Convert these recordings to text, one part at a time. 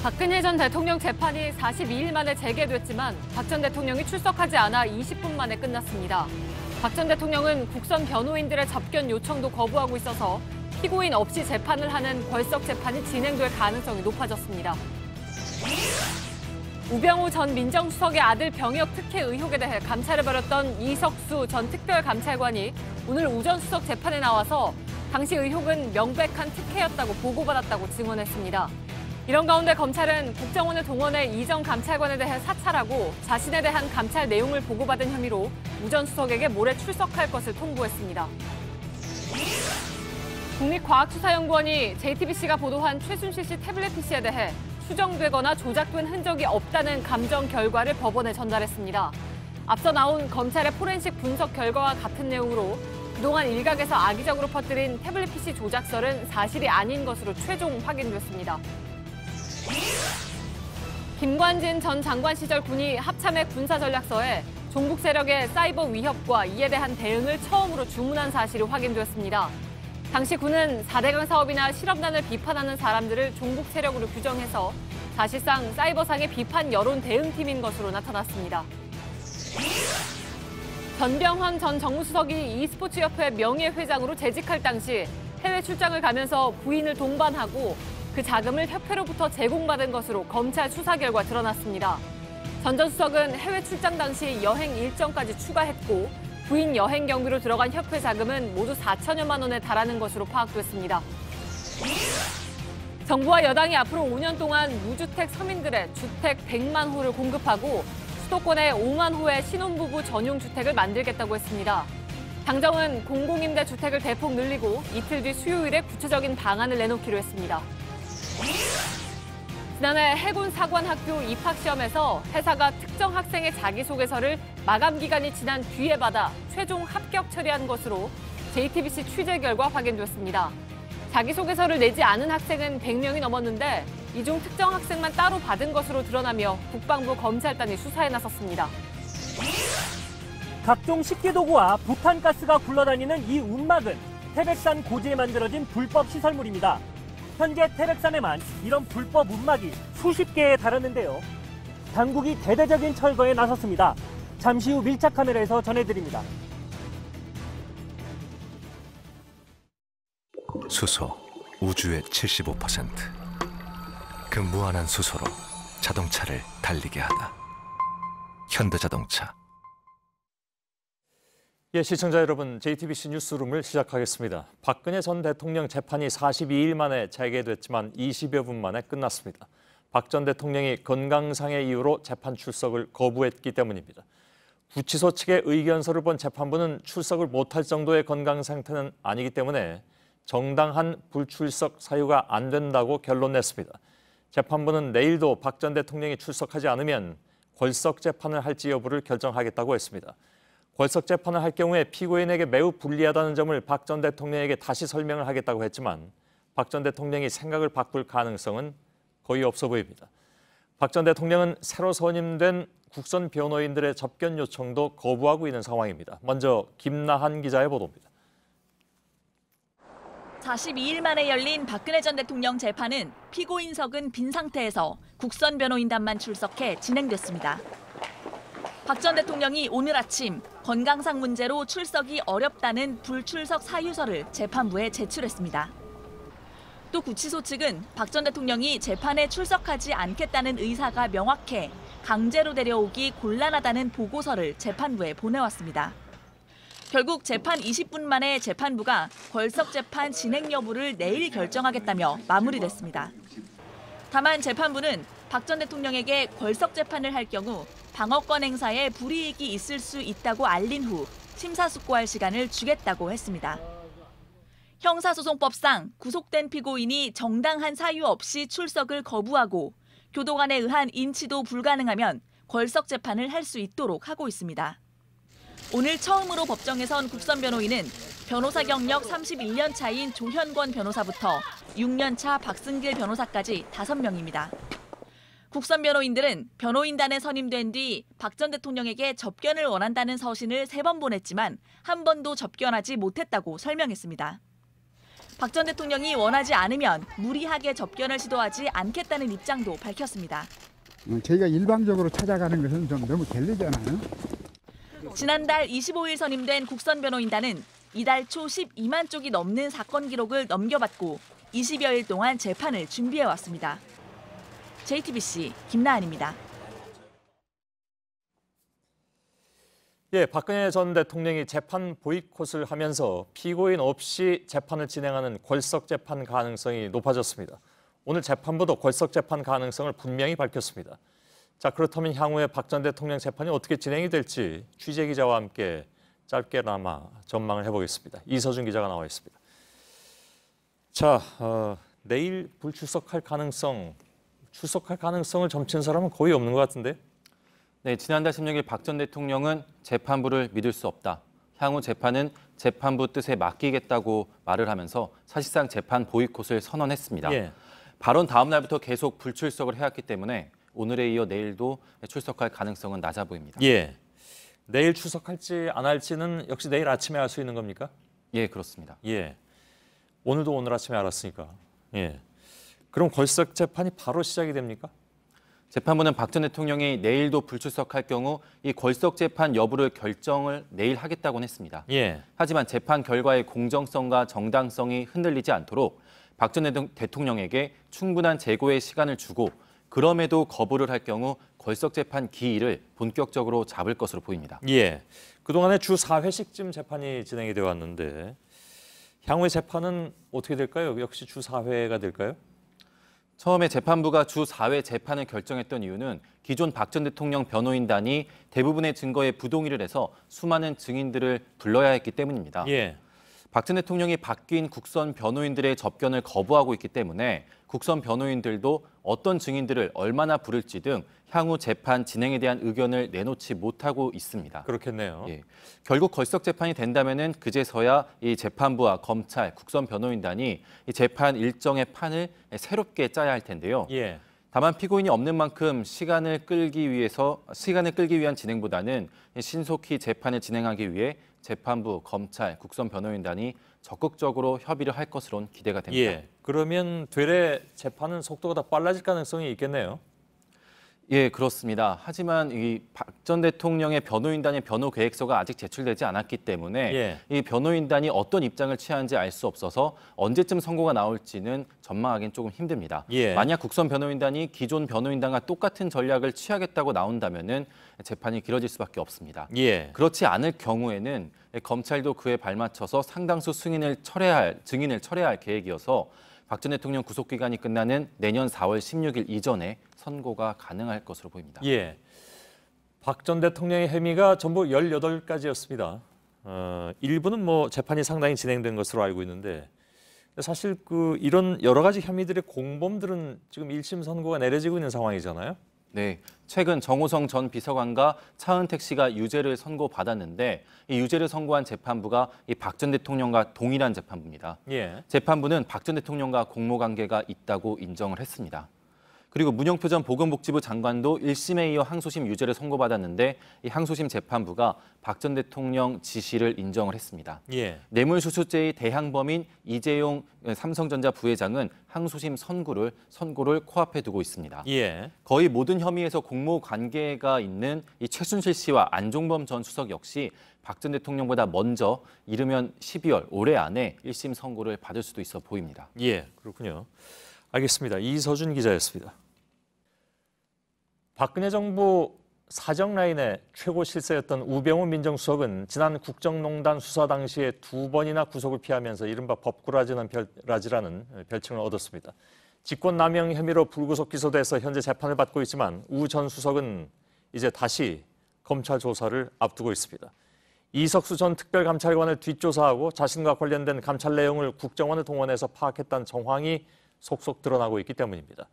박근혜 전 대통령 재판이 42일 만에 재개됐지만 박 전 대통령이 출석하지 않아 20분 만에 끝났습니다. 박 전 대통령은 국선 변호인들의 접견 요청도 거부하고 있어서 피고인 없이 재판을 하는 벌석 재판이 진행될 가능성이 높아졌습니다. 우병우 전 민정수석의 아들 병역 특혜 의혹에 대해 감찰을 벌였던 이석수 전 특별감찰관이 오늘 오전 수석 재판에 나와서 당시 의혹은 명백한 특혜였다고 보고받았다고 증언했습니다. 이런 가운데 검찰은 국정원을 동원해 이 전 감찰관에 대해 사찰하고 자신에 대한 감찰 내용을 보고받은 혐의로 우 전 수석에게 모레 출석할 것을 통보했습니다. 국립과학수사연구원이 JTBC가 보도한 최순실 씨 태블릿 PC에 대해 수정되거나 조작된 흔적이 없다는 감정 결과를 법원에 전달했습니다. 앞서 나온 검찰의 포렌식 분석 결과와 같은 내용으로 그동안 일각에서 악의적으로 퍼뜨린 태블릿 PC 조작설은 사실이 아닌 것으로 최종 확인됐습니다. 김관진 전 장관 시절 군이 합참의 군사전략서에 종북 세력의 사이버 위협과 이에 대한 대응을 처음으로 주문한 사실이 확인되었습니다. 당시 군은 4대강 사업이나 실업난을 비판하는 사람들을 종북 세력으로 규정해서 사실상 사이버상의 비판 여론 대응팀인 것으로 나타났습니다. 전병헌 전 정무수석이 e스포츠협회 명예회장으로 재직할 당시 해외 출장을 가면서 부인을 동반하고 그 자금을 협회로부터 제공받은 것으로 검찰 수사 결과 드러났습니다. 전 전 수석은 해외 출장 당시 여행 일정까지 추가했고 부인 여행 경비로 들어간 협회 자금은 모두 4천여만 원에 달하는 것으로 파악됐습니다. 정부와 여당이 앞으로 5년 동안 무주택 서민들의 주택 100만 호를 공급하고 수도권에 5만 호의 신혼부부 전용 주택을 만들겠다고 했습니다. 당정은 공공임대주택을 대폭 늘리고 이틀 뒤 수요일에 구체적인 방안을 내놓기로 했습니다. 지난해 해군사관학교 입학시험에서 회사가 특정 학생의 자기소개서를 마감 기간이 지난 뒤에 받아 최종 합격 처리한 것으로 JTBC 취재 결과 확인됐습니다. 자기소개서를 내지 않은 학생은 100명이 넘었는데 이 중 특정 학생만 따로 받은 것으로 드러나며 국방부 검찰단이 수사에 나섰습니다. 각종 식기도구와 부탄가스가 굴러다니는 이 움막은 태백산 고지에 만들어진 불법 시설물입니다. 현재 태백산에만 이런 불법 움막이 수십 개에 달하는데요. 당국이 대대적인 철거에 나섰습니다. 잠시 후 밀착 카메라에서 전해드립니다. 수소, 우주의 75%. 그 무한한 수소로 자동차를 달리게 하다. 현대자동차. 예, 시청자 여러분, JTBC 뉴스룸을 시작하겠습니다. 박근혜 전 대통령 재판이 42일 만에 재개됐지만 20여 분 만에 끝났습니다. 박 전 대통령이 건강상의 이유로 재판 출석을 거부했기 때문입니다. 구치소 측의 의견서를 본 재판부는 출석을 못할 정도의 건강 상태는 아니기 때문에 정당한 불출석 사유가 안 된다고 결론 냈습니다. 재판부는 내일도 박 전 대통령이 출석하지 않으면 궐석 재판을 할지 여부를 결정하겠다고 했습니다. 궐석 재판을 할 경우에 피고인에게 매우 불리하다는 점을 박 전 대통령에게 다시 설명을 하겠다고 했지만 박 전 대통령이 생각을 바꿀 가능성은 거의 없어 보입니다. 박 전 대통령은 새로 선임된 국선 변호인들의 접견 요청도 거부하고 있는 상황입니다. 먼저 김나한 기자의 보도입니다. 42일 만에 열린 박근혜 전 대통령 재판은 피고인석은 빈 상태에서 국선 변호인단만 출석해 진행됐습니다. 박 전 대통령이 오늘 아침 건강상 문제로 출석이 어렵다는 불출석 사유서를 재판부에 제출했습니다. 또 구치소 측은 박 전 대통령이 재판에 출석하지 않겠다는 의사가 명확해 강제로 데려오기 곤란하다는 보고서를 재판부에 보내왔습니다. 결국 재판 20분 만에 재판부가 궐석 재판 진행 여부를 내일 결정하겠다며 마무리됐습니다. 다만 재판부는 박 전 대통령에게 궐석 재판을 할 경우 방어권 행사에 불이익이 있을 수 있다고 알린 후 심사숙고할 시간을 주겠다고 했습니다. 형사소송법상 구속된 피고인이 정당한 사유 없이 출석을 거부하고 교도관에 의한 인치도 불가능하면 궐석 재판을 할 수 있도록 하고 있습니다. 오늘 처음으로 법정에 선 국선 변호인은 변호사 경력 31년 차인 조현권 변호사부터 6년 차 박승길 변호사까지 5명입니다. 국선 변호인들은 변호인단에 선임된 뒤 박 전 대통령에게 접견을 원한다는 서신을 3번 보냈지만 한 번도 접견하지 못했다고 설명했습니다. 박 전 대통령이 원하지 않으면 무리하게 접견을 시도하지 않겠다는 입장도 밝혔습니다. 저희가 일방적으로 찾아가는 것은 좀 너무 게을리잖아요. 지난달 25일 선임된 국선 변호인단은 이달 초 12만 쪽이 넘는 사건 기록을 넘겨받고 20여일 동안 재판을 준비해왔습니다. JTBC 김나은입니다. 예, 박근혜 전 대통령이 재판 보이콧을 하면서 피고인 없이 재판을 진행하는 궐석 재판 가능성이 높아졌습니다. 오늘 재판부도 궐석 재판 가능성을 분명히 밝혔습니다. 자, 그렇다면 향후에 박 전 대통령 재판이 어떻게 진행이 될지 취재 기자와 함께 짧게나마 전망을 해보겠습니다. 이서준 기자가 나와 있습니다. 자, 내일 불출석할 출석할 가능성을 점친 사람은 거의 없는 것 같은데? 네, 지난달 16일 박 전 대통령은 재판부를 믿을 수 없다. 향후 재판은 재판부 뜻에 맡기겠다고 말을 하면서 사실상 재판 보이콧을 선언했습니다. 예. 발언 다음 날부터 계속 불출석을 해왔기 때문에 오늘에 이어 내일도 출석할 가능성은 낮아 보입니다. 예. 내일 출석할지 안 할지는 역시 내일 아침에 알 수 있는 겁니까? 예, 그렇습니다. 예. 오늘도 오늘 아침에 알았으니까. 예. 그럼 궐석 재판이 바로 시작이 됩니까? 재판부는 박 전 대통령이 내일도 불출석할 경우 이 궐석 재판 여부를 결정을 내일 하겠다고는 했습니다. 예. 하지만 재판 결과의 공정성과 정당성이 흔들리지 않도록 박 전 대통령에게 충분한 재고의 시간을 주고 그럼에도 거부를 할 경우 궐석 재판 기일을 본격적으로 잡을 것으로 보입니다. 예. 그동안에 주 4회씩쯤 재판이 진행이 되어 왔는데 향후의 재판은 어떻게 될까요? 역시 주 4회가 될까요? 처음에 재판부가 주 4회 재판을 결정했던 이유는 기존 박 전 대통령 변호인단이 대부분의 증거에 부동의를 해서 수많은 증인들을 불러야 했기 때문입니다. 예. 박 전 대통령이 바뀐 국선 변호인들의 접견을 거부하고 있기 때문에 국선 변호인들도 어떤 증인들을 얼마나 부를지 등 향후 재판 진행에 대한 의견을 내놓지 못하고 있습니다. 그렇겠네요. 예. 결국 궐석 재판이 된다면은 그제서야 이 재판부와 검찰, 국선 변호인단이 이 재판 일정의 판을 새롭게 짜야 할 텐데요. 예. 다만 피고인이 없는 만큼 시간을 끌기 위한 진행보다는 신속히 재판을 진행하기 위해 재판부, 검찰, 국선 변호인단이 적극적으로 협의를 할 것으론 기대가 됩니다. 예. 그러면 되레 재판은 속도가 더 빨라질 가능성이 있겠네요. 예, 그렇습니다. 하지만 이 박 전 대통령의 변호인단의 변호 계획서가 아직 제출되지 않았기 때문에 예. 이 변호인단이 어떤 입장을 취하는지 알 수 없어서 언제쯤 선고가 나올지는 전망하기는 조금 힘듭니다. 예. 만약 국선 변호인단이 기존 변호인단과 똑같은 전략을 취하겠다고 나온다면은 재판이 길어질 수밖에 없습니다. 예. 그렇지 않을 경우에는 검찰도 그에 발맞춰서 상당수 증인을 철회할 계획이어서 박 전 대통령 구속 기간이 끝나는 내년 4월 16일 이전에 선고가 가능할 것으로 보입니다. 예. 박 전 대통령의 혐의가 전부 18가지였습니다. 일부는 뭐 재판이 상당히 진행된 것으로 알고 있는데 사실 이런 여러 가지 혐의들의 공범들은 지금 1심 선고가 내려지고 있는 상황이잖아요. 네, 최근 정호성 전 비서관과 차은택 씨가 유죄를 선고받았는데 이 유죄를 선고한 재판부가 이 박 전 대통령과 동일한 재판부입니다. 예. 재판부는 박 전 대통령과 공모관계가 있다고 인정을 했습니다. 그리고 문영표 전 보건복지부 장관도 1심에 이어 항소심 유죄를 선고받았는데 이 항소심 재판부가 박 전 대통령 지시를 인정을 했습니다. 예. 뇌물수수죄의 대항범인 이재용 삼성전자 부회장은 항소심 선고를 코앞에 두고 있습니다. 예. 거의 모든 혐의에서 공모 관계가 있는 이 최순실 씨와 안종범 전 수석 역시 박 전 대통령보다 먼저 이르면 12월 올해 안에 1심 선고를 받을 수도 있어 보입니다. 예, 그렇군요. 알겠습니다. 이서준 기자였습니다. 박근혜 정부 사정 라인의 최고 실세였던 우병우 민정수석은 지난 국정농단 수사 당시에 2번이나 구속을 피하면서 이른바 법꾸라지라는 별칭을 얻었습니다. 직권남용 혐의로 불구속 기소돼서 현재 재판을 받고 있지만 우 전 수석은 이제 다시 검찰 조사를 앞두고 있습니다. 이석수 전 특별감찰관을 뒷조사하고 자신과 관련된 감찰 내용을 국정원을 동원해서 파악했다는 정황이 속속 드러나고 있기 때문입니다.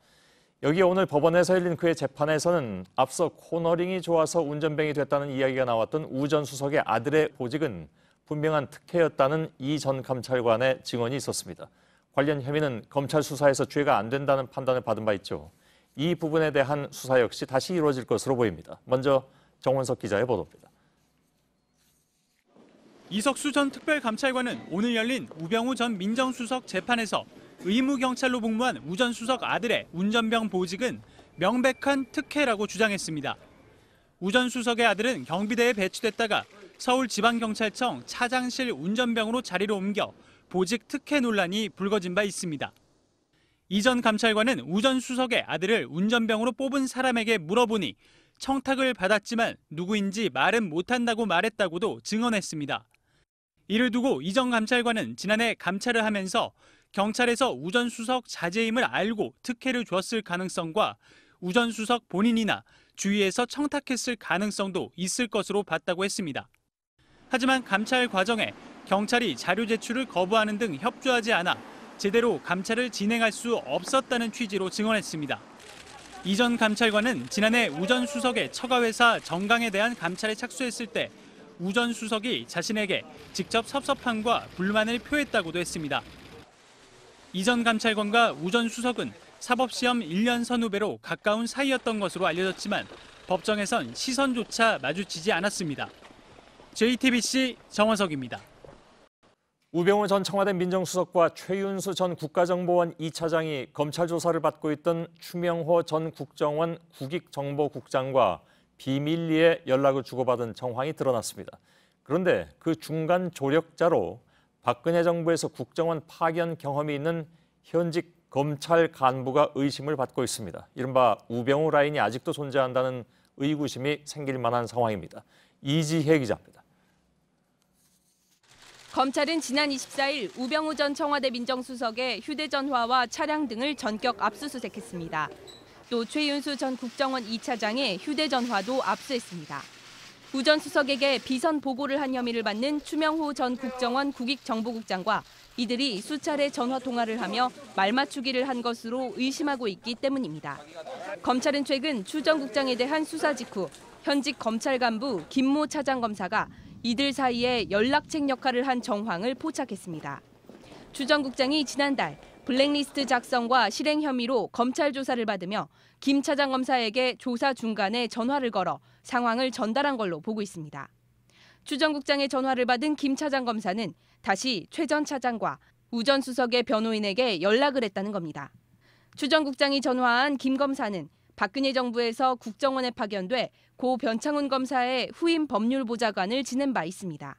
여기에 오늘 법원에서 열린 그의 재판에서는 앞서 코너링이 좋아서 운전병이 됐다는 이야기가 나왔던 우 전 수석의 아들의 보직은 분명한 특혜였다는 이 전 감찰관의 증언이 있었습니다. 관련 혐의는 검찰 수사에서 죄가 안 된다는 판단을 받은 바 있죠. 이 부분에 대한 수사 역시 다시 이루어질 것으로 보입니다. 먼저 정원석 기자의 보도입니다. 이석수 전 특별감찰관은 오늘 열린 우병우 전 민정수석 재판에서 의무경찰로 복무한 우 전 수석 아들의 운전병 보직은 명백한 특혜라고 주장했습니다. 우 전 수석의 아들은 경비대에 배치됐다가 서울지방경찰청 차장실 운전병으로 자리를 옮겨 보직 특혜 논란이 불거진 바 있습니다. 이 전 감찰관은 우 전 수석의 아들을 운전병으로 뽑은 사람에게 물어보니 청탁을 받았지만 누구인지 말은 못한다고 말했다고도 증언했습니다. 이를 두고 이 전 감찰관은 지난해 감찰을 하면서 경찰에서 우 전 수석 자제임을 알고 특혜를 줬을 가능성과 우 전 수석 본인이나 주위에서 청탁했을 가능성도 있을 것으로 봤다고 했습니다. 하지만 감찰 과정에 경찰이 자료 제출을 거부하는 등 협조하지 않아 제대로 감찰을 진행할 수 없었다는 취지로 증언했습니다. 이 전 감찰관은 지난해 우 전 수석의 처가회사 정강에 대한 감찰에 착수했을 때 우 전 수석이 자신에게 직접 섭섭함과 불만을 표했다고도 했습니다. 이 전 감찰관과 우 전 수석은 사법시험 1년 선후배로 가까운 사이였던 것으로 알려졌지만 법정에선 시선조차 마주치지 않았습니다. JTBC 정원석입니다. 우병우 전 청와대 민정수석과 최윤수 전 국가정보원 2차장이 검찰 조사를 받고 있던 추명호 전 국정원 국익정보국장과 비밀리에 연락을 주고받은 정황이 드러났습니다. 그런데 그 중간 조력자로 박근혜 정부에서 국정원 파견 경험이 있는 현직 검찰 간부가 의심을 받고 있습니다. 이른바 우병우 라인이 아직도 존재한다는 의구심이 생길 만한 상황입니다. 이지혜 기자입니다. 검찰은 지난 24일 우병우 전 청와대 민정수석의 휴대전화와 차량 등을 전격 압수수색했습니다. 또 최윤수 전 국정원 2차장의 휴대전화도 압수했습니다. 우 전 수석에게 비선 보고를 한 혐의를 받는 추명호 전 국정원 국익정보국장과 이들이 수차례 전화 통화를 하며 말맞추기를 한 것으로 의심하고 있기 때문입니다. 검찰은 최근 추 전 국장에 대한 수사 직후 현직 검찰 간부 김모 차장검사가 이들 사이에 연락책 역할을 한 정황을 포착했습니다. 추 전 국장이 지난달 블랙리스트 작성과 실행 혐의로 검찰 조사를 받으며 김 차장검사에게 조사 중간에 전화를 걸어 상황을 전달한 걸로 보고 있습니다. 추 전 국장의 전화를 받은 김 차장검사는 다시 최 전 차장과 우 전 수석의 변호인에게 연락을 했다는 겁니다. 추 전 국장이 전화한 김 검사는 박근혜 정부에서 국정원에 파견돼 고 변창훈 검사의 후임 법률보좌관을 지낸 바 있습니다.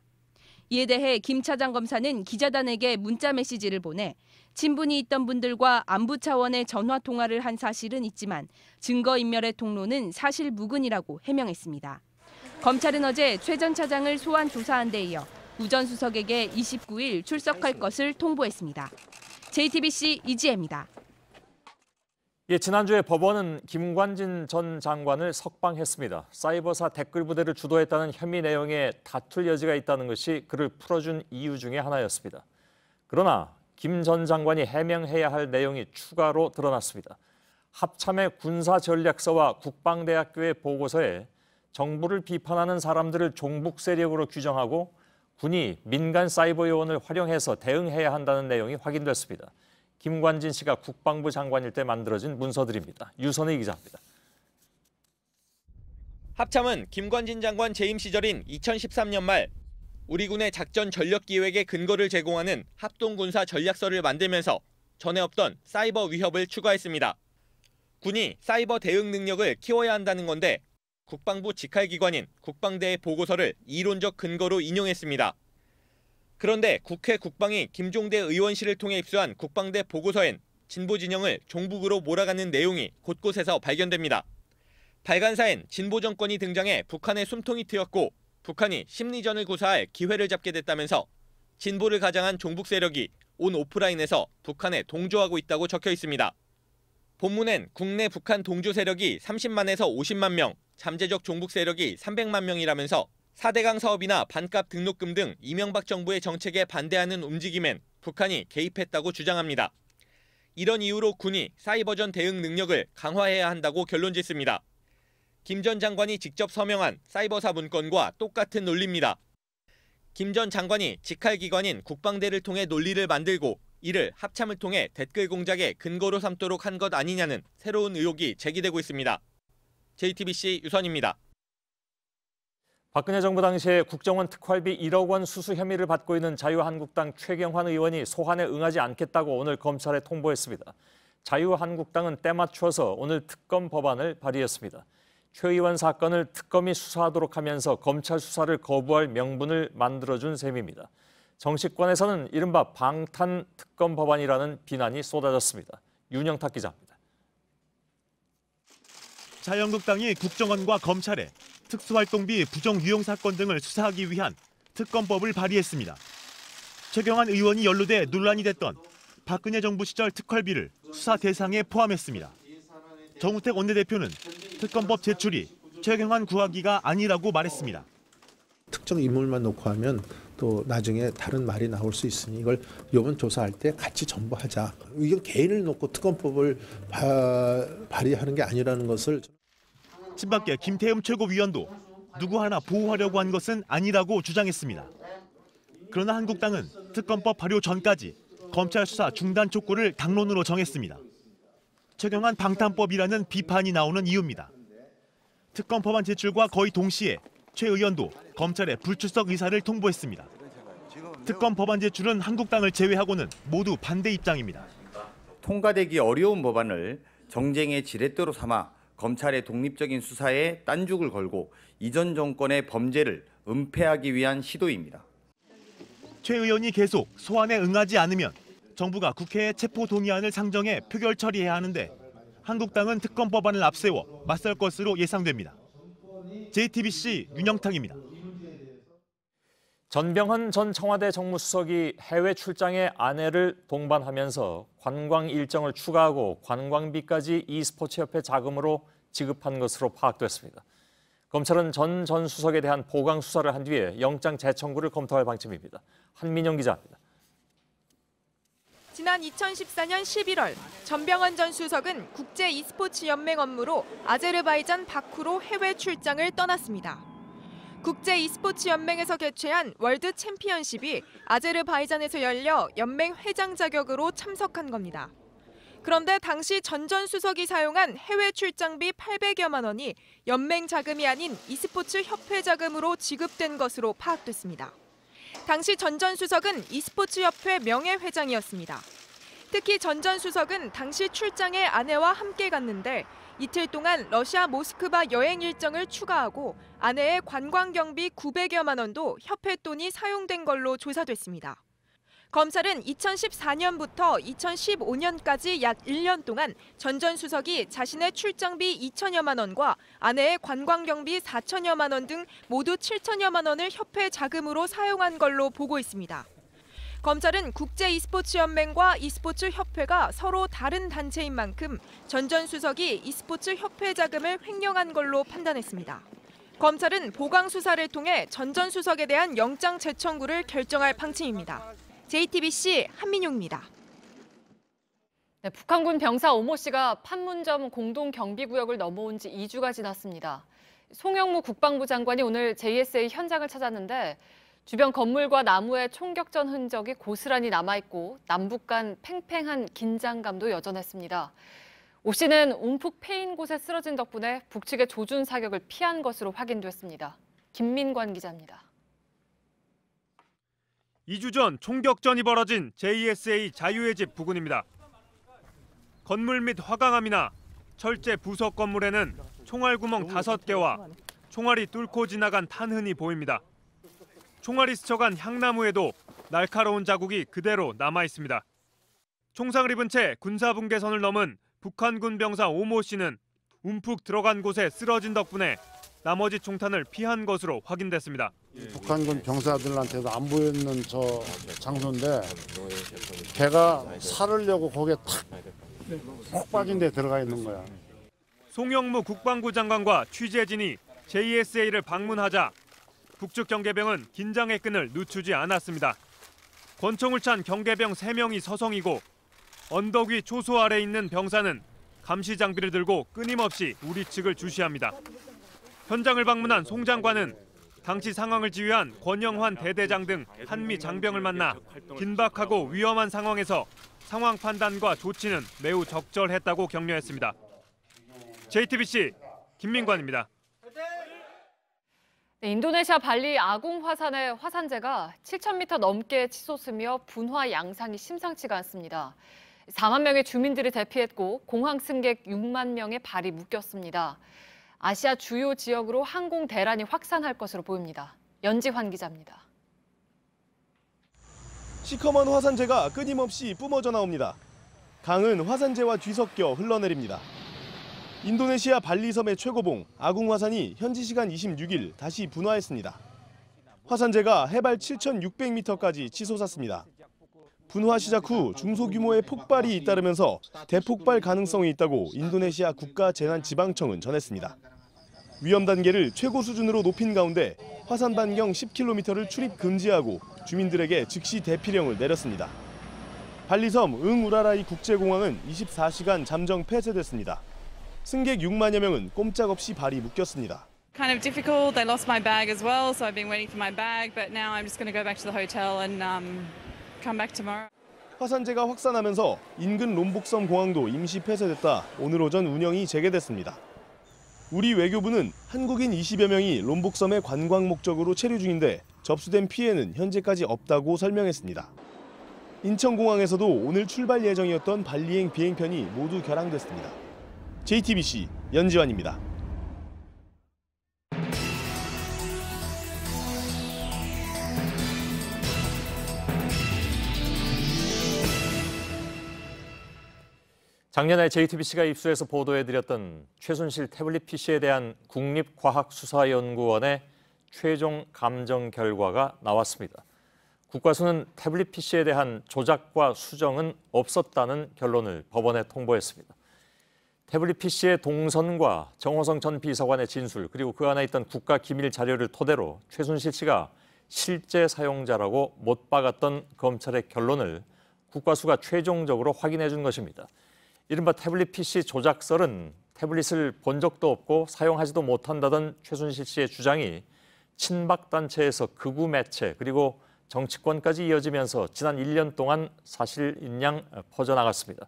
이에 대해 김 차장 검사는 기자단에게 문자 메시지를 보내 친분이 있던 분들과 안부 차원의 전화 통화를 한 사실은 있지만 증거인멸의 통로는 사실 무근이라고 해명했습니다. 검찰은 어제 최 전 차장을 소환 조사한 데 이어 우 전 수석에게 29일 출석할 것을 통보했습니다. JTBC 이지혜입니다. 지난주에 법원은 김관진 전 장관을 석방했습니다. 사이버사 댓글 부대를 주도했다는 혐의 내용에 다툴 여지가 있다는 것이 그를 풀어준 이유 중에 하나였습니다. 그러나 김 전 장관이 해명해야 할 내용이 추가로 드러났습니다. 합참의 군사전략서와 국방대학교의 보고서에 정부를 비판하는 사람들을 종북 세력으로 규정하고 군이 민간 사이버 요원을 활용해서 대응해야 한다는 내용이 확인됐습니다. 김관진 씨가 국방부 장관일 때 만들어진 문서들입니다. 유선희 기자입니다. 합참은 김관진 장관 재임 시절인 2013년 말 우리 군의 작전 전력 기획에 근거를 제공하는 합동군사 전략서를 만들면서 전에 없던 사이버 위협을 추가했습니다. 군이 사이버 대응 능력을 키워야 한다는 건데 국방부 직할기관인 국방대의 보고서를 이론적 근거로 인용했습니다. 그런데 국회 국방위 김종대 의원실을 통해 입수한 국방대 보고서엔 진보 진영을 종북으로 몰아가는 내용이 곳곳에서 발견됩니다. 발간사엔 진보 정권이 등장해 북한의 숨통이 트였고 북한이 심리전을 구사할 기회를 잡게 됐다면서 진보를 가장한 종북 세력이 온 오프라인에서 북한에 동조하고 있다고 적혀 있습니다. 본문엔 국내 북한 동조 세력이 30만에서 50만 명, 잠재적 종북 세력이 300만 명이라면서 4대강 사업이나 반값 등록금 등 이명박 정부의 정책에 반대하는 움직임엔 북한이 개입했다고 주장합니다. 이런 이유로 군이 사이버전 대응 능력을 강화해야 한다고 결론짓습니다. 김 전 장관이 직접 서명한 사이버사 문건과 똑같은 논리입니다. 김 전 장관이 직할기관인 국방대를 통해 논리를 만들고 이를 합참을 통해 댓글 공작의 근거로 삼도록 한 것 아니냐는 새로운 의혹이 제기되고 있습니다. JTBC 유선입니다. 박근혜 정부 당시에 국정원 특활비 1억 원 수수 혐의를 받고 있는 자유한국당 최경환 의원이 소환에 응하지 않겠다고 오늘 검찰에 통보했습니다. 자유한국당은 때맞춰서 오늘 특검 법안을 발의했습니다. 최 의원 사건을 특검이 수사하도록 하면서 검찰 수사를 거부할 명분을 만들어준 셈입니다. 정치권에서는 이른바 방탄 특검 법안이라는 비난이 쏟아졌습니다. 윤영탁 기자입니다. 자유한국당이 국정원과 검찰에 특수활동비 부정 유용 사건 등을 수사하기 위한 특검법을 발의했습니다. 최경환 의원이 연루돼 논란이 됐던 박근혜 정부 시절 특활비를 수사 대상에 포함했습니다. 정우택 원내대표는 특검법 제출이 최경환 구하기가 아니라고 말했습니다. 특정 인물만 놓고 하면 또 나중에 다른 말이 나올 수 있으니 이걸 이번 조사할 때 같이 전부하자. 이건 개인을 놓고 특검법을 발의하는 게 아니라는 것을. 친박계 김태흠 최고위원도 누구 하나 보호하려고 한 것은 아니라고 주장했습니다. 그러나 한국당은 특검법 발효 전까지 검찰 수사 중단 촉구를 당론으로 정했습니다. 최경환 방탄법이라는 비판이 나오는 이유입니다. 특검 법안 제출과 거의 동시에 최 의원도 검찰에 불출석 의사를 통보했습니다. 특검 법안 제출은 한국당을 제외하고는 모두 반대 입장입니다. 통과되기 어려운 법안을 정쟁의 지렛대로 삼아 검찰의 독립적인 수사에 딴죽을 걸고 이전 정권의 범죄를 은폐하기 위한 시도입니다. 최 의원이 계속 소환에 응하지 않으면 정부가 국회에 체포 동의안을 상정해 표결 처리해야 하는데 한국당은 특검 법안을 앞세워 맞설 것으로 예상됩니다. JTBC 윤영탁입니다. 전병헌 전 청와대 정무수석이 해외 출장에 아내를 동반하면서 관광 일정을 추가하고 관광비까지 e스포츠협회 자금으로 지급한 것으로 파악됐습니다. 검찰은 전 수석에 대한 보강 수사를 한 뒤에 영장 재청구를 검토할 방침입니다. 한민영 기자입니다. 지난 2014년 11월 전병헌 전 수석은 국제 e스포츠 연맹 업무로 아제르바이잔 바쿠로 해외 출장을 떠났습니다. 국제 e스포츠 연맹에서 개최한 월드 챔피언십이 아제르바이잔에서 열려 연맹 회장 자격으로 참석한 겁니다. 그런데 당시 전 수석이 사용한 해외 출장비 800여만 원이 연맹 자금이 아닌 e스포츠 협회 자금으로 지급된 것으로 파악됐습니다. 당시 전 수석은 e스포츠 협회 명예회장이었습니다. 특히 전 수석은 당시 출장에 아내와 함께 갔는데 이틀 동안 러시아 모스크바 여행 일정을 추가하고 아내의 관광 경비 900여만 원도 협회 돈이 사용된 걸로 조사됐습니다. 검찰은 2014년부터 2015년까지 약 1년 동안 전 수석이 자신의 출장비 2천여만 원과 아내의 관광 경비 4천여만 원 등 모두 7천여만 원을 협회 자금으로 사용한 걸로 보고 있습니다. 검찰은 국제 e스포츠 연맹과 e스포츠 협회가 서로 다른 단체인 만큼 전 수석이 e스포츠 협회 자금을 횡령한 걸로 판단했습니다. 검찰은 보강 수사를 통해 전 수석에 대한 영장 재청구를 결정할 방침입니다. JTBC 한민용입니다. 네, 북한군 병사 오모 씨가 판문점 공동경비구역을 넘어온 지 2주가 지났습니다. 송영무 국방부 장관이 오늘 JSA 현장을 찾았는데 주변 건물과 나무에 총격전 흔적이 고스란히 남아있고 남북 간 팽팽한 긴장감도 여전했습니다. 오 씨는 움푹 패인 곳에 쓰러진 덕분에 북측의 조준 사격을 피한 것으로 확인됐습니다. 김민관 기자입니다. 2주 전 총격전이 벌어진 JSA 자유의 집 부근입니다. 건물 및 화강암이나 철제 부석 건물에는 총알 구멍 5개와 총알이 뚫고 지나간 탄흔이 보입니다. 총알이 스쳐간 향나무에도 날카로운 자국이 그대로 남아 있습니다. 총상을 입은 채 군사분계선을 넘은 북한군 병사 오모 씨는 움푹 들어간 곳에 쓰러진 덕분에 나머지 총탄을 피한 것으로 확인됐습니다. 북한군 병사들한테도 안 보이는 저 장소인데 걔가 살으려고 거기에 탁 빠진 데 들어가 있는 거야. 송영무 국방부 장관과 취재진이 JSA를 방문하자 북측 경계병은 긴장의 끈을 늦추지 않았습니다. 권총을 찬 경계병 3명이 서성이고 언덕 위 초소 아래 있는 병사는 감시 장비를 들고 끊임없이 우리 측을 주시합니다. 현장을 방문한 송 장관은 당시 상황을 지휘한 권영환 대대장 등 한미 장병을 만나 긴박하고 위험한 상황에서 상황 판단과 조치는 매우 적절했다고 격려했습니다. JTBC 김민관입니다. 네, 인도네시아 발리 아gung 화산의 화산재가 7,000m 넘게 치솟으며 분화 양상이 심상치가 않습니다. 4만 명의 주민들이 대피했고 공항 승객 6만 명의 발이 묶였습니다. 아시아 주요 지역으로 항공 대란이 확산할 것으로 보입니다. 연지환 기자입니다. 시커먼 화산재가 끊임없이 뿜어져 나옵니다. 강은 화산재와 뒤섞여 흘러내립니다. 인도네시아 발리섬의 최고봉 아gung 화산이 현지 시간 26일 다시 분화했습니다. 화산재가 해발 7,600m까지 치솟았습니다. 분화 시작 후 중소규모의 폭발이 잇따르면서 대폭발 가능성이 있다고 인도네시아 국가재난지방청은 전했습니다. 위험 단계를 최고 수준으로 높인 가운데 화산 반경 10km를 출입 금지하고 주민들에게 즉시 대피령을 내렸습니다. 발리섬 응우라라이 국제공항은 24시간 잠정 폐쇄됐습니다. 승객 6만여 명은 꼼짝없이 발이 묶였습니다. Kind of difficult. They lost my bag as well, so I've been waiting for my bag, but now I'm just going to go back to the hotel and come back tomorrow. 화산재가 확산하면서 인근 롬복섬 공항도 임시 폐쇄됐다 오늘 오전 운영이 재개됐습니다. 우리 외교부는 한국인 20여 명이 롬복섬에 관광 목적으로 체류 중인데 접수된 피해는 현재까지 없다고 설명했습니다. 인천공항에서도 오늘 출발 예정이었던 발리행 비행편이 모두 결항됐습니다. JTBC 연지환입니다. 작년에 JTBC가 입수해서 보도해드렸던 최순실 태블릿 PC에 대한 국립과학수사연구원의 최종 감정 결과가 나왔습니다. 국과수는 태블릿 PC에 대한 조작과 수정은 없었다는 결론을 법원에 통보했습니다. 태블릿 PC의 동선과 정호성 전 비서관의 진술 그리고 그 안에 있던 국가기밀 자료를 토대로 최순실 씨가 실제 사용자라고 못 박았던 검찰의 결론을 국과수가 최종적으로 확인해 준 것입니다. 이른바 태블릿 PC 조작설은 태블릿을 본 적도 없고 사용하지도 못한다던 최순실 씨의 주장이 친박단체에서 극우 매체 그리고 정치권까지 이어지면서 지난 1년 동안 사실인 양 퍼져나갔습니다.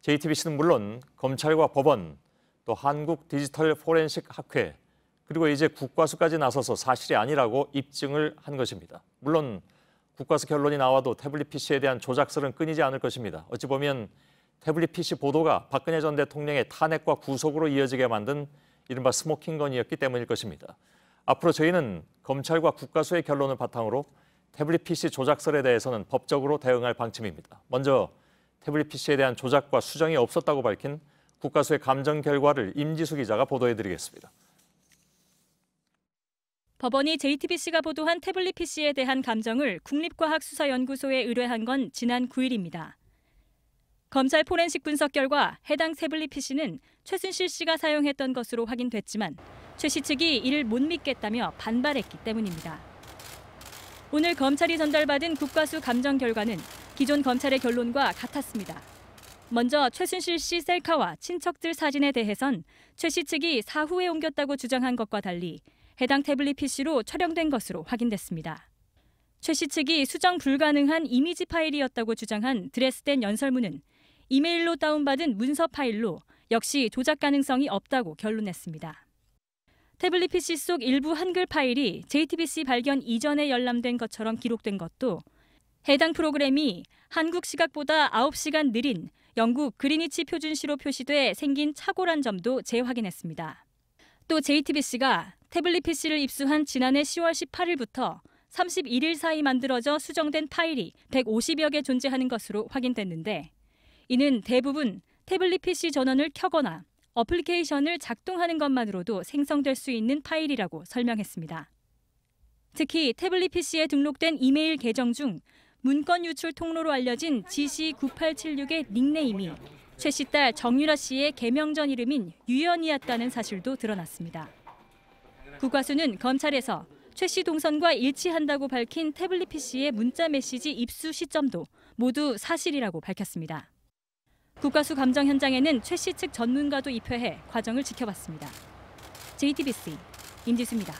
JTBC는 물론 검찰과 법원, 또 한국 디지털 포렌식 학회, 그리고 이제 국과수까지 나서서 사실이 아니라고 입증을 한 것입니다. 물론 국과수 결론이 나와도 태블릿 PC에 대한 조작설은 끊이지 않을 것입니다. 어찌 보면 태블릿 PC 보도가 박근혜 전 대통령의 탄핵과 구속으로 이어지게 만든 이른바 스모킹건이었기 때문일 것입니다. 앞으로 저희는 검찰과 국과수의 결론을 바탕으로 태블릿 PC 조작설에 대해서는 법적으로 대응할 방침입니다. 먼저 태블릿 PC에 대한 조작과 수정이 없었다고 밝힌 국과수의 감정 결과를 임지수 기자가 보도해드리겠습니다. 법원이 JTBC가 보도한 태블릿 PC에 대한 감정을 국립과학수사연구소에 의뢰한 건 지난 9일입니다. 검찰 포렌식 분석 결과 해당 태블릿 PC는 최순실 씨가 사용했던 것으로 확인됐지만 최 씨 측이 이를 못 믿겠다며 반발했기 때문입니다. 오늘 검찰이 전달받은 국과수 감정 결과는 기존 검찰의 결론과 같았습니다. 먼저 최순실 씨 셀카와 친척들 사진에 대해선 최 씨 측이 사후에 옮겼다고 주장한 것과 달리 해당 태블릿 PC로 촬영된 것으로 확인됐습니다. 최 씨 측이 수정 불가능한 이미지 파일이었다고 주장한 드레스덴 연설문은 이메일로 다운받은 문서 파일로 역시 조작 가능성이 없다고 결론냈습니다. 태블릿 PC 속 일부 한글 파일이 JTBC 발견 이전에 열람된 것처럼 기록된 것도 해당 프로그램이 한국 시각보다 9시간 느린 영국 그리니치 표준시로 표시돼 생긴 착오란 점도 재확인했습니다. 또 JTBC가 태블릿 PC를 입수한 지난해 10월 18일부터 31일 사이 만들어져 수정된 파일이 150여 개 존재하는 것으로 확인됐는데 이는 대부분 태블릿 PC 전원을 켜거나 어플리케이션을 작동하는 것만으로도 생성될 수 있는 파일이라고 설명했습니다. 특히 태블릿 PC에 등록된 이메일 계정 중 문건 유출 통로로 알려진 GC9876의 닉네임이 최 씨 딸 정유라 씨의 개명 전 이름인 유연이었다는 사실도 드러났습니다. 국과수는 검찰에서 최 씨 동선과 일치한다고 밝힌 태블릿 PC의 문자 메시지 입수 시점도 모두 사실이라고 밝혔습니다. 국과수 감정 현장에는 최 씨 측 전문가도 입회해 과정을 지켜봤습니다. JTBC 임지수입니다.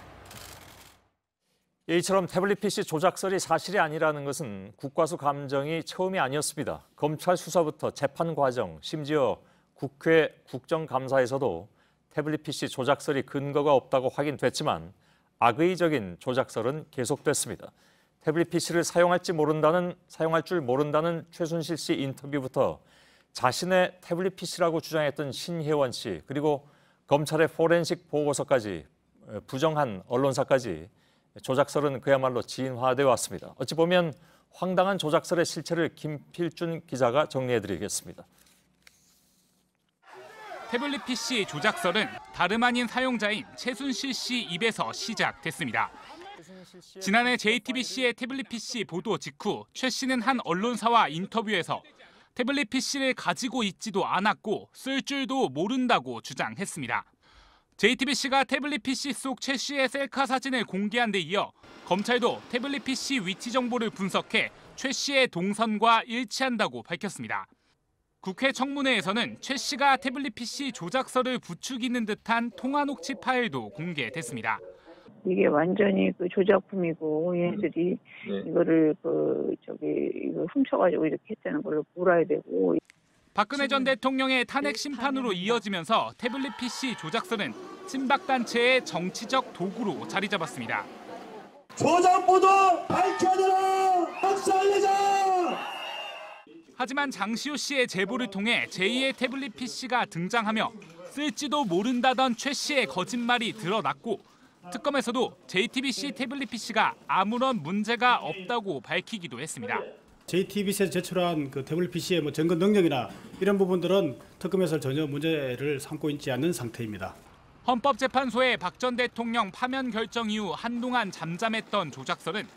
이처럼 태블릿 PC 조작설이 사실이 아니라는 것은 국과수 감정이 처음이 아니었습니다. 검찰 수사부터 재판 과정, 심지어 국회 국정감사에서도 태블릿 PC 조작설이 근거가 없다고 확인됐지만 악의적인 조작설은 계속됐습니다. 태블릿 PC를 사용할 줄 모른다는 최순실 씨 인터뷰부터 자신의 태블릿 PC라고 주장했던 신혜원 씨, 그리고 검찰의 포렌식 보고서까지 부정한 언론사까지 조작설은 그야말로 진화되어 왔습니다. 어찌 보면 황당한 조작설의 실체를 김필준 기자가 정리해드리겠습니다. 태블릿 PC 조작설은 다름 아닌 사용자인 최순실 씨 입에서 시작됐습니다. 지난해 JTBC의 태블릿 PC 보도 직후 최 씨는 한 언론사와 인터뷰에서 태블릿 PC를 가지고 있지도 않았고 쓸 줄도 모른다고 주장했습니다. JTBC가 태블릿 PC 속 최 씨의 셀카 사진을 공개한 데 이어 검찰도 태블릿 PC 위치 정보를 분석해 최 씨의 동선과 일치한다고 밝혔습니다. 국회 청문회에서는 최 씨가 태블릿 PC 조작설을 부추기는 듯한 통화 녹취 파일도 공개됐습니다. 이게 완전히 그 조작품이고 얘네들이 이거를 이거 훔쳐가지고 이렇게 했다는 걸로 몰아야 되고. 박근혜 전 대통령의 탄핵 심판으로 이어지면서 태블릿 PC 조작설은 친박단체의 정치적 도구로 자리 잡았습니다. 조작보도 밝혀내라! 박살내자! 하지만 장시호 씨의 제보를 통해 제2의 태블릿 PC가 등장하며 쓸지도 모른다던 최 씨의 거짓말이 드러났고 특검에서도 JTBC 태블릿 PC가 아무런 문제가 없다고 밝히기도 했습니다. JTBC에서 제출한 그 태블릿 PC의 점검 능력이나 이런 부분들은 특검에서 전혀 문제를 삼고 있지 않는 상태입니다. 헌법재판소의 박 전 대통령 파면 결정 이후 한동안 잠잠했던 조작설은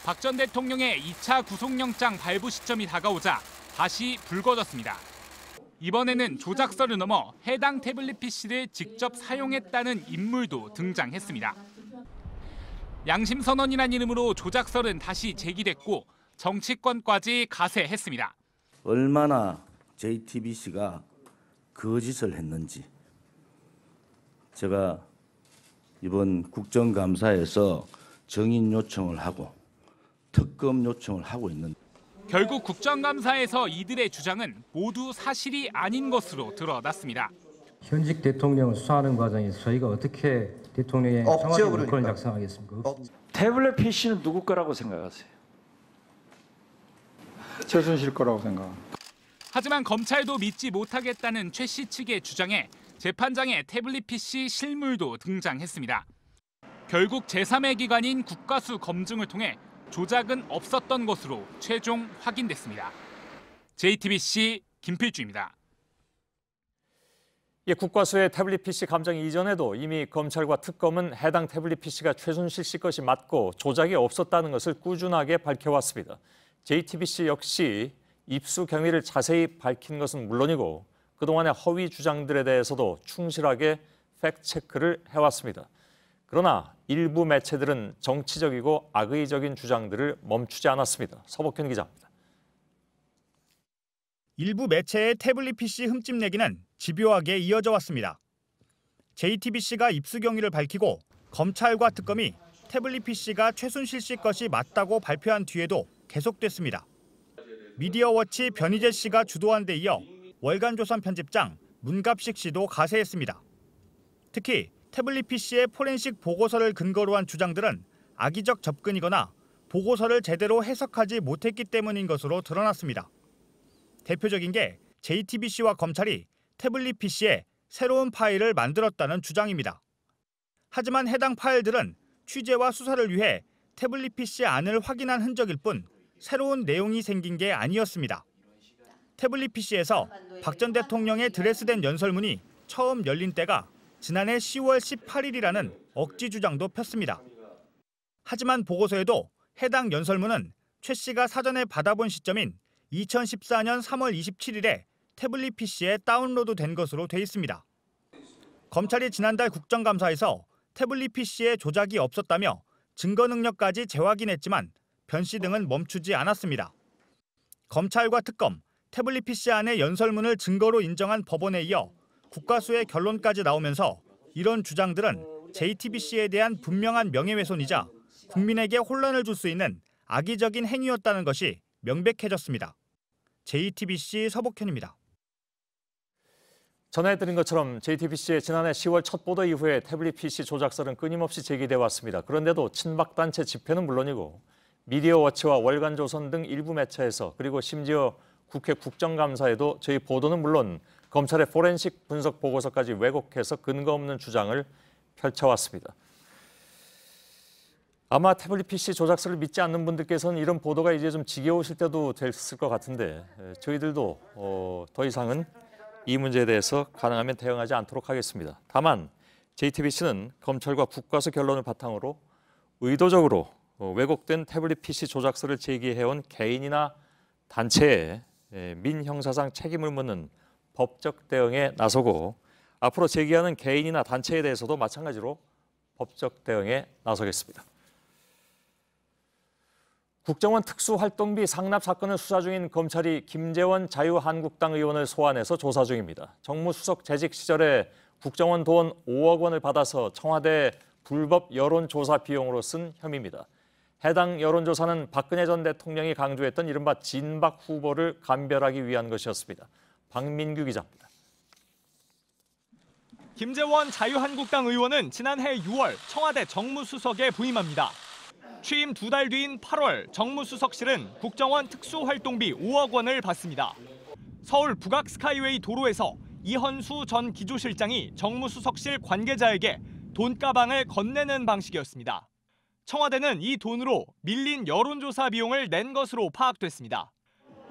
박 전 대통령의 2차 구속영장 발부 시점이 다가오자 다시 불거졌습니다. 이번에는 조작설을 넘어 해당 태블릿 PC를 직접 사용했다는 인물도 등장했습니다. 양심선언이란 이름으로 조작설은 다시 제기됐고 정치권까지 가세했습니다. 얼마나 JTBC가 거짓을 했는지 제가 이번 국정감사에서 정인 요청을 하고 특검 요청을 하고 있는데 결국 국정감사에서 이들의 주장은 모두 사실이 아닌 것으로 드러났습니다. 현직 대통령을 수사하는 과정에서 저희가 어떻게 대통령의 청와대 문건을 작성하겠습니까? 태블릿 PC는 누구 거라고 생각하세요? 최순실 거라고 생각합니다. 하지만 검찰도 믿지 못하겠다는 최 씨 측의 주장에 재판장에 태블릿 PC 실물도 등장했습니다. 결국 제3의 기관인 국가수 검증을 통해 조작은 없었던 것으로 최종 확인됐습니다. JTBC 김필주입니다. 국과수의 태블릿 PC 감정 이전에도 이미 검찰과 특검은 해당 태블릿 PC가 최순실 씨 것이 맞고 조작이 없었다는 것을 꾸준하게 밝혀왔습니다. JTBC 역시 입수 경위를 자세히 밝힌 것은 물론이고 그동안의 허위 주장들에 대해서도 충실하게 팩트체크를 해왔습니다. 그러나 일부 매체들은 정치적이고 악의적인 주장들을 멈추지 않았습니다. 서복현 기자입니다. 일부 매체의 태블릿 PC 흠집 내기는 집요하게 이어져 왔습니다. JTBC가 입수 경위를 밝히고 검찰과 특검이 태블릿 PC가 최순실 씨 것이 맞다고 발표한 뒤에도 계속됐습니다. 미디어워치 변희재 씨가 주도한 데 이어 월간조선 편집장 문갑식 씨도 가세했습니다. 특히 태블릿 PC의 포렌식 보고서를 근거로 한 주장들은 악의적 접근이거나 보고서를 제대로 해석하지 못했기 때문인 것으로 드러났습니다. 대표적인 게 JTBC와 검찰이 태블릿 PC에 새로운 파일을 만들었다는 주장입니다. 하지만 해당 파일들은 취재와 수사를 위해 태블릿 PC 안을 확인한 흔적일 뿐 새로운 내용이 생긴 게 아니었습니다. 태블릿 PC에서 박 전 대통령의 드레스된 연설문이 처음 열린 때가 지난해 10월 18일이라는 억지 주장도 폈습니다. 하지만 보고서에도 해당 연설문은 최 씨가 사전에 받아본 시점인 2014년 3월 27일에 태블릿 PC에 다운로드된 것으로 돼 있습니다. 검찰이 지난달 국정감사에서 태블릿 PC에 조작이 없었다며 증거 능력까지 재확인했지만 변 씨 등은 멈추지 않았습니다. 검찰과 특검, 태블릿 PC 안의 연설문을 증거로 인정한 법원에 이어 국과수의 결론까지 나오면서 이런 주장들은 JTBC에 대한 분명한 명예훼손이자 국민에게 혼란을 줄 수 있는 악의적인 행위였다는 것이 명백해졌습니다. JTBC 서복현입니다. 전해드린 것처럼 JTBC의 지난해 10월 첫 보도 이후에 태블릿 PC 조작설은 끊임없이 제기돼 왔습니다. 그런데도 친박단체 집회는 물론이고 미디어워치와 월간조선 등 일부 매체에서 그리고 심지어 국회 국정감사에도 저희 보도는 물론 검찰의 포렌식 분석 보고서까지 왜곡해서 근거 없는 주장을 펼쳐왔습니다. 아마 태블릿 PC 조작설을 믿지 않는 분들께서는 이런 보도가 이제 좀 지겨우실 때도 됐을 것 같은데 저희들도 더 이상은 이 문제에 대해서 가능하면 대응하지 않도록 하겠습니다. 다만 JTBC는 검찰과 국과수 결론을 바탕으로 의도적으로 왜곡된 태블릿 PC 조작설을 제기해온 개인이나 단체에 민형사상 책임을 묻는 법적 대응에 나서고 앞으로 제기하는 개인이나 단체에 대해서도 마찬가지로 법적 대응에 나서겠습니다. 국정원 특수활동비 상납 사건을 수사 중인 검찰이 김재원 자유한국당 의원을 소환해서 조사 중입니다. 정무수석 재직 시절에 국정원 돈 5억 원을 받아서 청와대 불법 여론조사 비용으로 쓴 혐의입니다. 해당 여론조사는 박근혜 전 대통령이 강조했던 이른바 진박 후보를 감별하기 위한 것이었습니다. 박민규 기자입니다. 김재원 자유한국당 의원은 지난해 6월 청와대 정무수석에 부임합니다. 취임 2달 뒤인 8월 정무수석실은 국정원 특수활동비 5억 원을 받습니다. 서울 북악 스카이웨이 도로에서 이헌수 전 기조실장이 정무수석실 관계자에게 돈가방을 건네는 방식이었습니다. 청와대는 이 돈으로 밀린 여론조사 비용을 낸 것으로 파악됐습니다.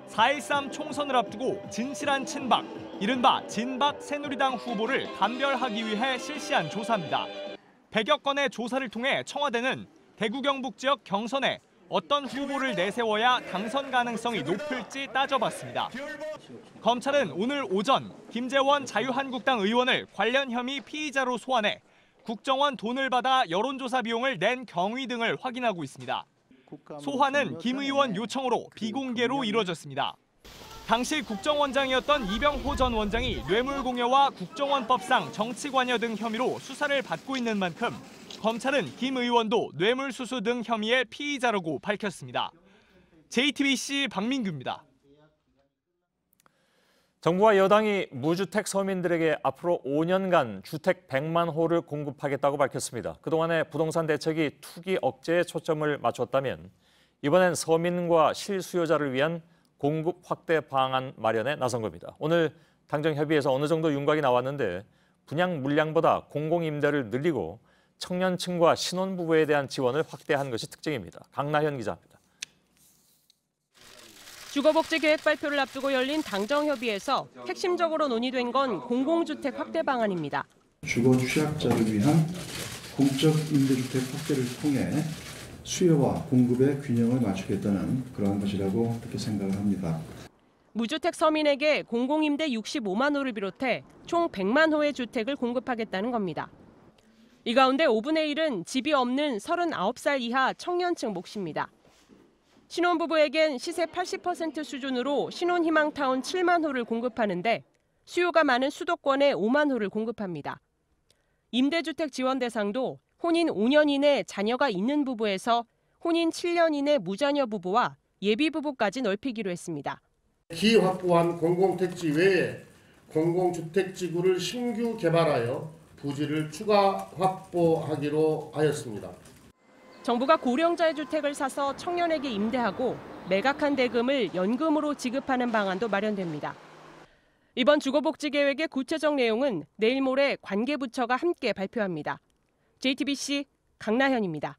4.13 총선을 앞두고 진실한 친박, 이른바 진박 새누리당 후보를 감별하기 위해 실시한 조사입니다. 100여 건의 조사를 통해 청와대는 대구 경북 지역 경선에 어떤 후보를 내세워야 당선 가능성이 높을지 따져봤습니다. 검찰은 오늘 오전 김재원 자유한국당 의원을 관련 혐의 피의자로 소환해 국정원 돈을 받아 여론조사 비용을 낸 경위 등을 확인하고 있습니다. 소환은 김 의원 요청으로 비공개로 이루어졌습니다. 당시 국정원장이었던 이병호 전 원장이 뇌물공여와 국정원법상 정치관여 등 혐의로 수사를 받고 있는 만큼 검찰은 김 의원도 뇌물수수 등 혐의의 피의자라고 밝혔습니다. JTBC 박민규입니다. 정부와 여당이 무주택 서민들에게 앞으로 5년간 주택 100만 호를 공급하겠다고 밝혔습니다. 그동안의 부동산 대책이 투기 억제에 초점을 맞췄다면 이번엔 서민과 실수요자를 위한 공급 확대 방안 마련에 나선 겁니다. 오늘 당정 협의에서 어느 정도 윤곽이 나왔는데 분양 물량보다 공공임대를 늘리고 청년층과 신혼부부에 대한 지원을 확대한 것이 특징입니다. 강나현 기자입니다. 주거복지 계획 발표를 앞두고 열린 당정협의에서 핵심적으로 논의된 건 공공주택 확대 방안입니다. 주거 취약자를 위한 공적 임대주택 확대를 통해 수요와 공급의 균형을 맞추겠다는 그러한 것이라고 그렇게 생각을 합니다. 무주택 서민에게 공공임대 65만 호를 비롯해 총 100만 호의 주택을 공급하겠다는 겁니다. 이 가운데 5분의 1은 집이 없는 39살 이하 청년층 몫입니다. 신혼부부에겐 시세 80% 수준으로 신혼희망타운 7만 호를 공급하는데 수요가 많은 수도권에 5만 호를 공급합니다. 임대주택 지원 대상도 혼인 5년 이내 자녀가 있는 부부에서 혼인 7년 이내 무자녀 부부와 예비부부까지 넓히기로 했습니다. 기확보한 공공택지 외에 공공주택지구를 신규 개발하여 부지를 추가 확보하기로 하였습니다. 정부가 고령자의 주택을 사서 청년에게 임대하고 매각한 대금을 연금으로 지급하는 방안도 마련됩니다. 이번 주거복지계획의 구체적 내용은 내일 모레 관계부처가 함께 발표합니다. JTBC 강나현입니다.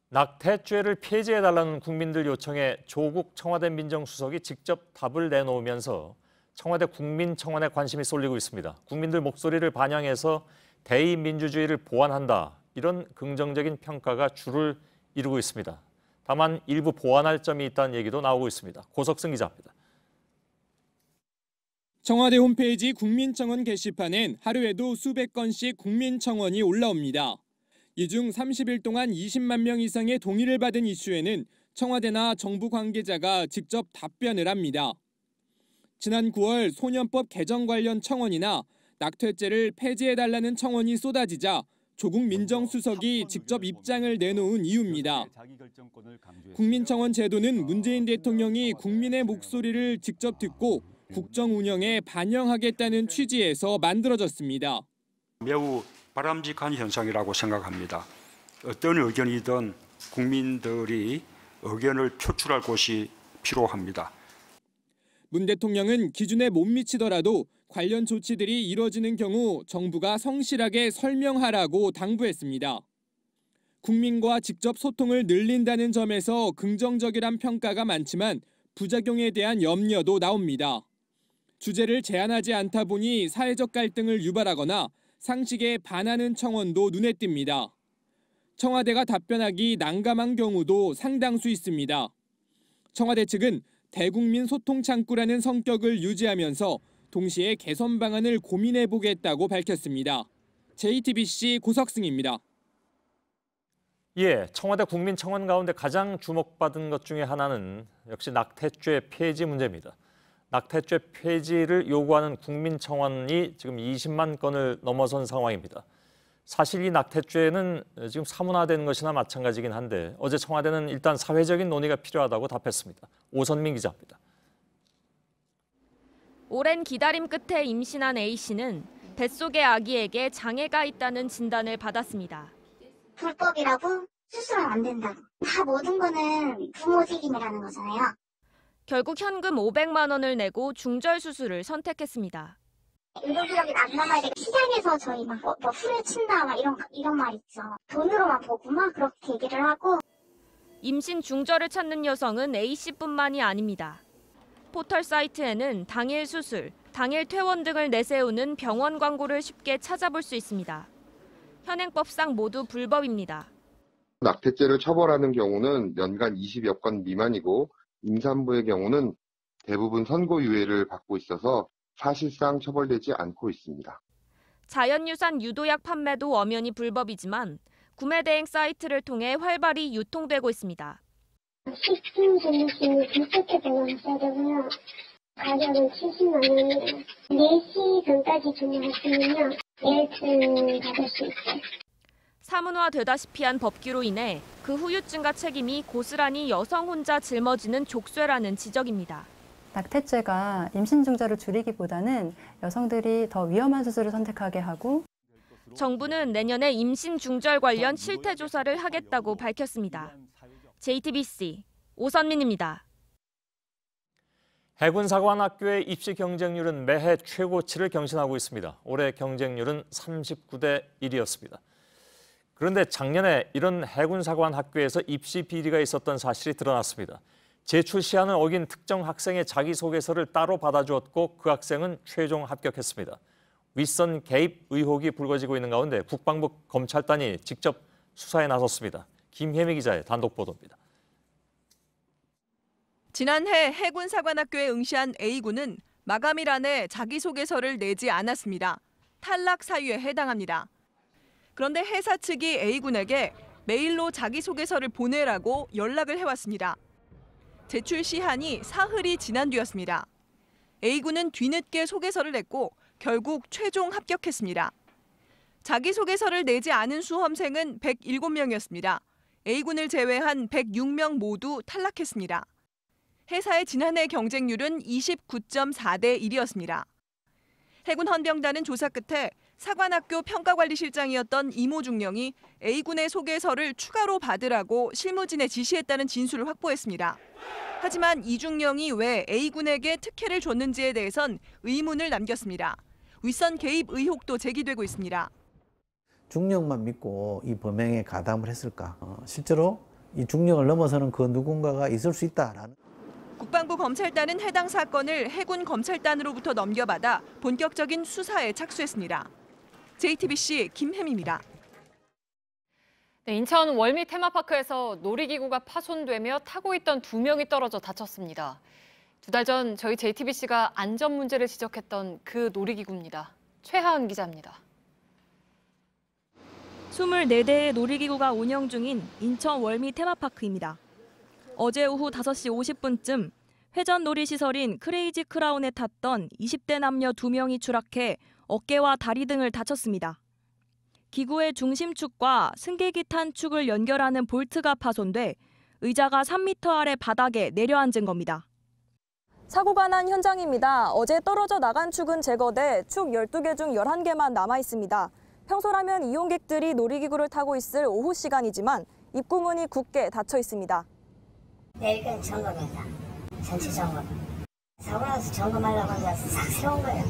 낙태죄를 폐지해달라는 국민들 요청에 조국 청와대 민정수석이 직접 답을 내놓으면서 청와대 국민청원에 관심이 쏠리고 있습니다. 국민들 목소리를 반영해서 대의민주주의를 보완한다. 이런 긍정적인 평가가 주를 이루고 있습니다. 다만 일부 보완할 점이 있다는 얘기도 나오고 있습니다. 고석승 기자입니다. 청와대 홈페이지 국민청원 게시판엔 하루에도 수백 건씩 국민청원이 올라옵니다. 이 중 30일 동안 20만 명 이상의 동의를 받은 이슈에는 청와대나 정부 관계자가 직접 답변을 합니다. 지난 9월 소년법 개정 관련 청원이나 낙태죄를 폐지해달라는 청원이 쏟아지자 조국 민정수석이 직접 입장을 내놓은 이유입니다. 국민청원 제도는 문재인 대통령이 국민의 목소리를 직접 듣고 국정 운영에 반영하겠다는 취지에서 만들어졌습니다. 매우 바람직한 현상이라고 생각합니다. 어떤 의견이든 국민들이 의견을 표출할 곳이 필요합니다. 문 대통령은 기준에 못 미치더라도 관련 조치들이 이뤄지는 경우 정부가 성실하게 설명하라고 당부했습니다. 국민과 직접 소통을 늘린다는 점에서 긍정적이란 평가가 많지만 부작용에 대한 염려도 나옵니다. 주제를 제한하지 않다 보니 사회적 갈등을 유발하거나 상식에 반하는 청원도 눈에 띕니다. 청와대가 답변하기 난감한 경우도 상당수 있습니다. 청와대 측은 대국민 소통 창구라는 성격을 유지하면서 동시에 개선 방안을 고민해보겠다고 밝혔습니다. JTBC 고석승입니다. 예, 청와대 국민청원 가운데 가장 주목받은 것 중에 하나는 역시 낙태죄 폐지 문제입니다. 낙태죄 폐지를 요구하는 국민청원이 지금 20만 건을 넘어선 상황입니다. 사실 이 낙태죄는 지금 사문화된 것이나 마찬가지긴 한데 어제 청와대는 일단 사회적인 논의가 필요하다고 답했습니다. 오선민 기자입니다. 오랜 기다림 끝에 임신한 A씨는 뱃속의 아기에게 장애가 있다는 진단을 받았습니다. 불법이라고 수술하면 안 된다고. 다 모든 거는 부모 책임이라는 거잖아요. 결국 현금 500만 원을 내고 중절 수술을 선택했습니다. 의료기록이 안 남아야 되고 시장에서 저희 막 후려 친다 막 이런 말 있죠. 돈으로만 보고 막 그렇게 얘기를 하고. 임신 중절을 찾는 여성은 A씨뿐만이 아닙니다. 포털 사이트에는 당일 수술, 당일 퇴원 등을 내세우는 병원 광고를 쉽게 찾아볼 수 있습니다. 현행법상 모두 불법입니다. 낙태죄를 처벌하는 경우는 연간 20여 건 미만이고 임산부의 경우는 대부분 선고유예를 받고 있어서 사실상 처벌되지 않고 있습니다. 자연유산 유도약 판매도 엄연히 불법이지만 구매 대행 사이트를 통해 활발히 유통되고 있습니다. 식품 전문증이 불특혜 배워있어야 되고요. 가격은 70만 원이에요. 4시 전까지 주문하시면요. 예약증 받을 수 있어요. 사문화되다시피 한 법규로 인해 그 후유증과 책임이 고스란히 여성 혼자 짊어지는 족쇄라는 지적입니다. 낙태죄가 임신 중절을 줄이기보다는 여성들이 더 위험한 수술을 선택하게 하고 정부는 내년에 임신 중절 관련 실태 조사를 하겠다고 밝혔습니다. JTBC 오선민입니다. 해군사관학교의 입시 경쟁률은 매해 최고치를 경신하고 있습니다. 올해 경쟁률은 39대 1이었습니다. 그런데 작년에 이런 해군사관학교에서 입시 비리가 있었던 사실이 드러났습니다. 제출 시한을 어긴 특정 학생의 자기소개서를 따로 받아주었고 그 학생은 최종 합격했습니다. 윗선 개입 의혹이 불거지고 있는 가운데 국방부 검찰단이 직접 수사에 나섰습니다. 김혜미 기자의 단독 보도입니다. 지난해 해군사관학교에 응시한 A군은 마감일안에 자기소개서를 내지 않았습니다. 탈락 사유에 해당합니다. 그런데 회사 측이 A군에게 메일로 자기소개서를 보내라고 연락을 해왔습니다. 제출 시한이 사흘이 지난 뒤였습니다. A군은 뒤늦게 소개서를 냈고 결국 최종 합격했습니다. 자기소개서를 내지 않은 수험생은 107명이었습니다. A군을 제외한 106명 모두 탈락했습니다. 회사의 지난해 경쟁률은 29.4대 1이었습니다. 해군 헌병단은 조사 끝에 사관학교 평가관리실장이었던 이모 중령이 A군의 소개서를 추가로 받으라고 실무진에 지시했다는 진술을 확보했습니다. 하지만 이 중령이 왜 A군에게 특혜를 줬는지에 대해선 의문을 남겼습니다. 윗선 개입 의혹도 제기되고 있습니다. 중령만 믿고 이 범행에 가담을 했을까? 실제로 이 중령을 넘어서는 그 누군가가 있을 수 있다라는. 국방부 검찰단은 해당 사건을 해군 검찰단으로부터 넘겨받아 본격적인 수사에 착수했습니다. JTBC 김혜미입니다. 네, 인천 월미 테마파크에서 놀이기구가 파손되며 타고 있던 2명이 떨어져 다쳤습니다. 2달 전 저희 JTBC가 안전 문제를 지적했던 그 놀이기구입니다. 최하은 기자입니다. 24대의 놀이기구가 운영 중인 인천 월미 테마파크입니다. 어제 오후 5시 50분쯤 회전 놀이시설인 크레이지 크라운에 탔던 20대 남녀 2명이 추락해 어깨와 다리 등을 다쳤습니다. 기구의 중심축과 승객이 탄 축을 연결하는 볼트가 파손돼 의자가 3m 아래 바닥에 내려앉은 겁니다. 사고가 난 현장입니다. 어제 떨어져 나간 축은 제거돼 축 12개 중 11개만 남아 있습니다. 평소라면 이용객들이 놀이기구를 타고 있을 오후 시간이지만 입구문이 굳게 닫혀 있습니다. 내일까지 점검이다. 전체 점검. 사고 나서 점검하려고 하면서 싹 세운 거예요.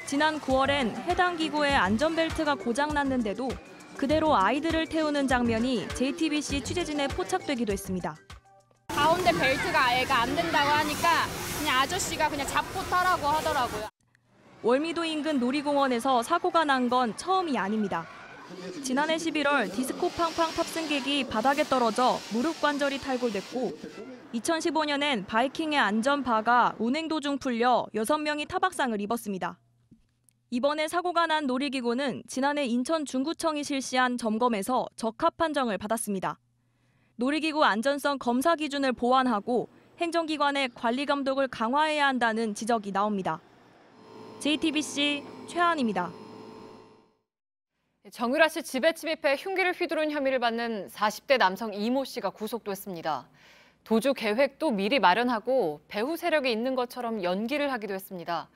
지난 9월엔 해당 기구의 안전벨트가 고장났는데도 그대로 아이들을 태우는 장면이 JTBC 취재진에 포착되기도 했습니다. 가운데 벨트가 애가 안 된다고 하니까 그냥 아저씨가 그냥 잡고 타라고 하더라고요. 월미도 인근 놀이공원에서 사고가 난 건 처음이 아닙니다. 지난해 11월 디스코 팡팡 탑승객이 바닥에 떨어져 무릎 관절이 탈골됐고 2015년엔 바이킹의 안전바가 운행 도중 풀려 6명이 타박상을 입었습니다. 이번에 사고가 난 놀이기구는 지난해 인천 중구청이 실시한 점검에서 적합 판정을 받았습니다. 놀이기구 안전성 검사 기준을 보완하고 행정기관의 관리 감독을 강화해야 한다는 지적이 나옵니다. JTBC 최한입니다. 정유라 씨 집에 침입해 흉기를 휘두른 혐의를 받는 40대 남성 이모 씨가 구속됐습니다. 도주 계획도 미리 마련하고 배후 세력이 있는 것처럼 연기를 하기도 했습니다.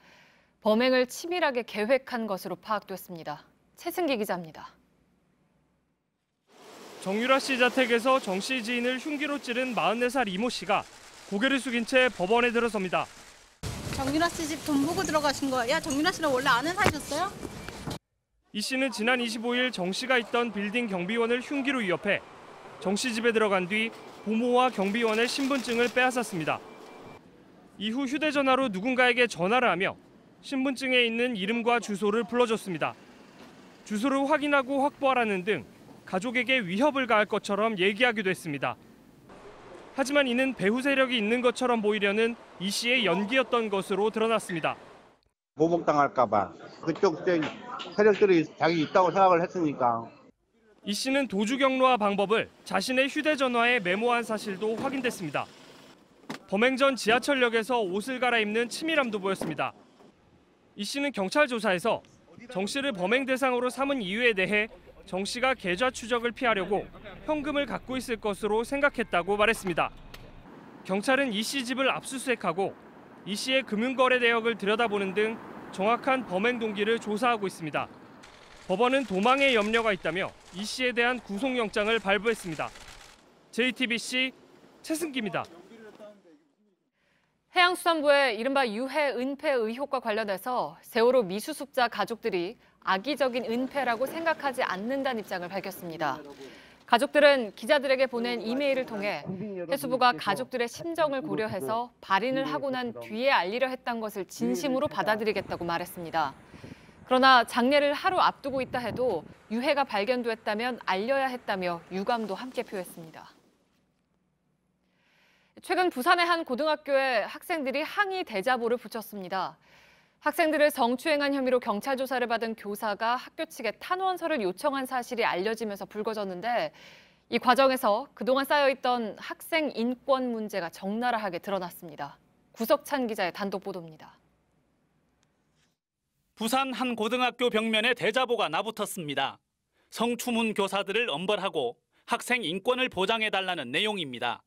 범행을 치밀하게 계획한 것으로 파악됐습니다. 최승기 기자입니다. 정유라 씨 자택에서 정 씨 지인을 흉기로 찌른 44살 이모 씨가 고개를 숙인 채 법원에 들어섭니다. 정유라 씨 집 돈 보고 들어가신 거예요? 정유라 씨는 원래 아는 사이셨어요? 이 씨는 지난 25일 정 씨가 있던 빌딩 경비원을 흉기로 위협해 정 씨 집에 들어간 뒤 부모와 경비원의 신분증을 빼앗았습니다. 이후 휴대전화로 누군가에게 전화를 하며 신분증에 있는 이름과 주소를 불러줬습니다. 주소를 확인하고 확보하라는 등 가족에게 위협을 가할 것처럼 얘기하기도 했습니다. 하지만 이는 배후 세력이 있는 것처럼 보이려는 이 씨의 연기였던 것으로 드러났습니다. 보복당할까 봐 그쪽 세력들이 자기 있다고 생각을 했으니까. 이 씨는 도주 경로와 방법을 자신의 휴대전화에 메모한 사실도 확인됐습니다. 범행 전 지하철역에서 옷을 갈아입는 치밀함도 보였습니다. 이 씨는 경찰 조사에서 정 씨를 범행 대상으로 삼은 이유에 대해 정 씨가 계좌 추적을 피하려고 현금을 갖고 있을 것으로 생각했다고 말했습니다. 경찰은 이 씨 집을 압수수색하고 이 씨의 금융거래 내역을 들여다보는 등 정확한 범행 동기를 조사하고 있습니다. 법원은 도망의 염려가 있다며 이 씨에 대한 구속영장을 발부했습니다. JTBC 최승기입니다. 해양수산부의 이른바 유해 은폐 의혹과 관련해서 세월호 미수습자 가족들이 악의적인 은폐라고 생각하지 않는다는 입장을 밝혔습니다. 가족들은 기자들에게 보낸 이메일을 통해 해수부가 가족들의 심정을 고려해서 발인을 하고 난 뒤에 알리려 했던 것을 진심으로 받아들이겠다고 말했습니다. 그러나 장례를 하루 앞두고 있다 해도 유해가 발견됐다면 알려야 했다며 유감도 함께 표했습니다. 최근 부산의 한 고등학교에 학생들이 항의 대자보를 붙였습니다. 학생들을 성추행한 혐의로 경찰 조사를 받은 교사가 학교 측에 탄원서를 요청한 사실이 알려지면서 불거졌는데 이 과정에서 그동안 쌓여있던 학생 인권 문제가 적나라하게 드러났습니다. 구석찬 기자의 단독 보도입니다. 부산 한 고등학교 벽면에 대자보가 나붙었습니다. 성추문 교사들을 엄벌하고 학생 인권을 보장해달라는 내용입니다.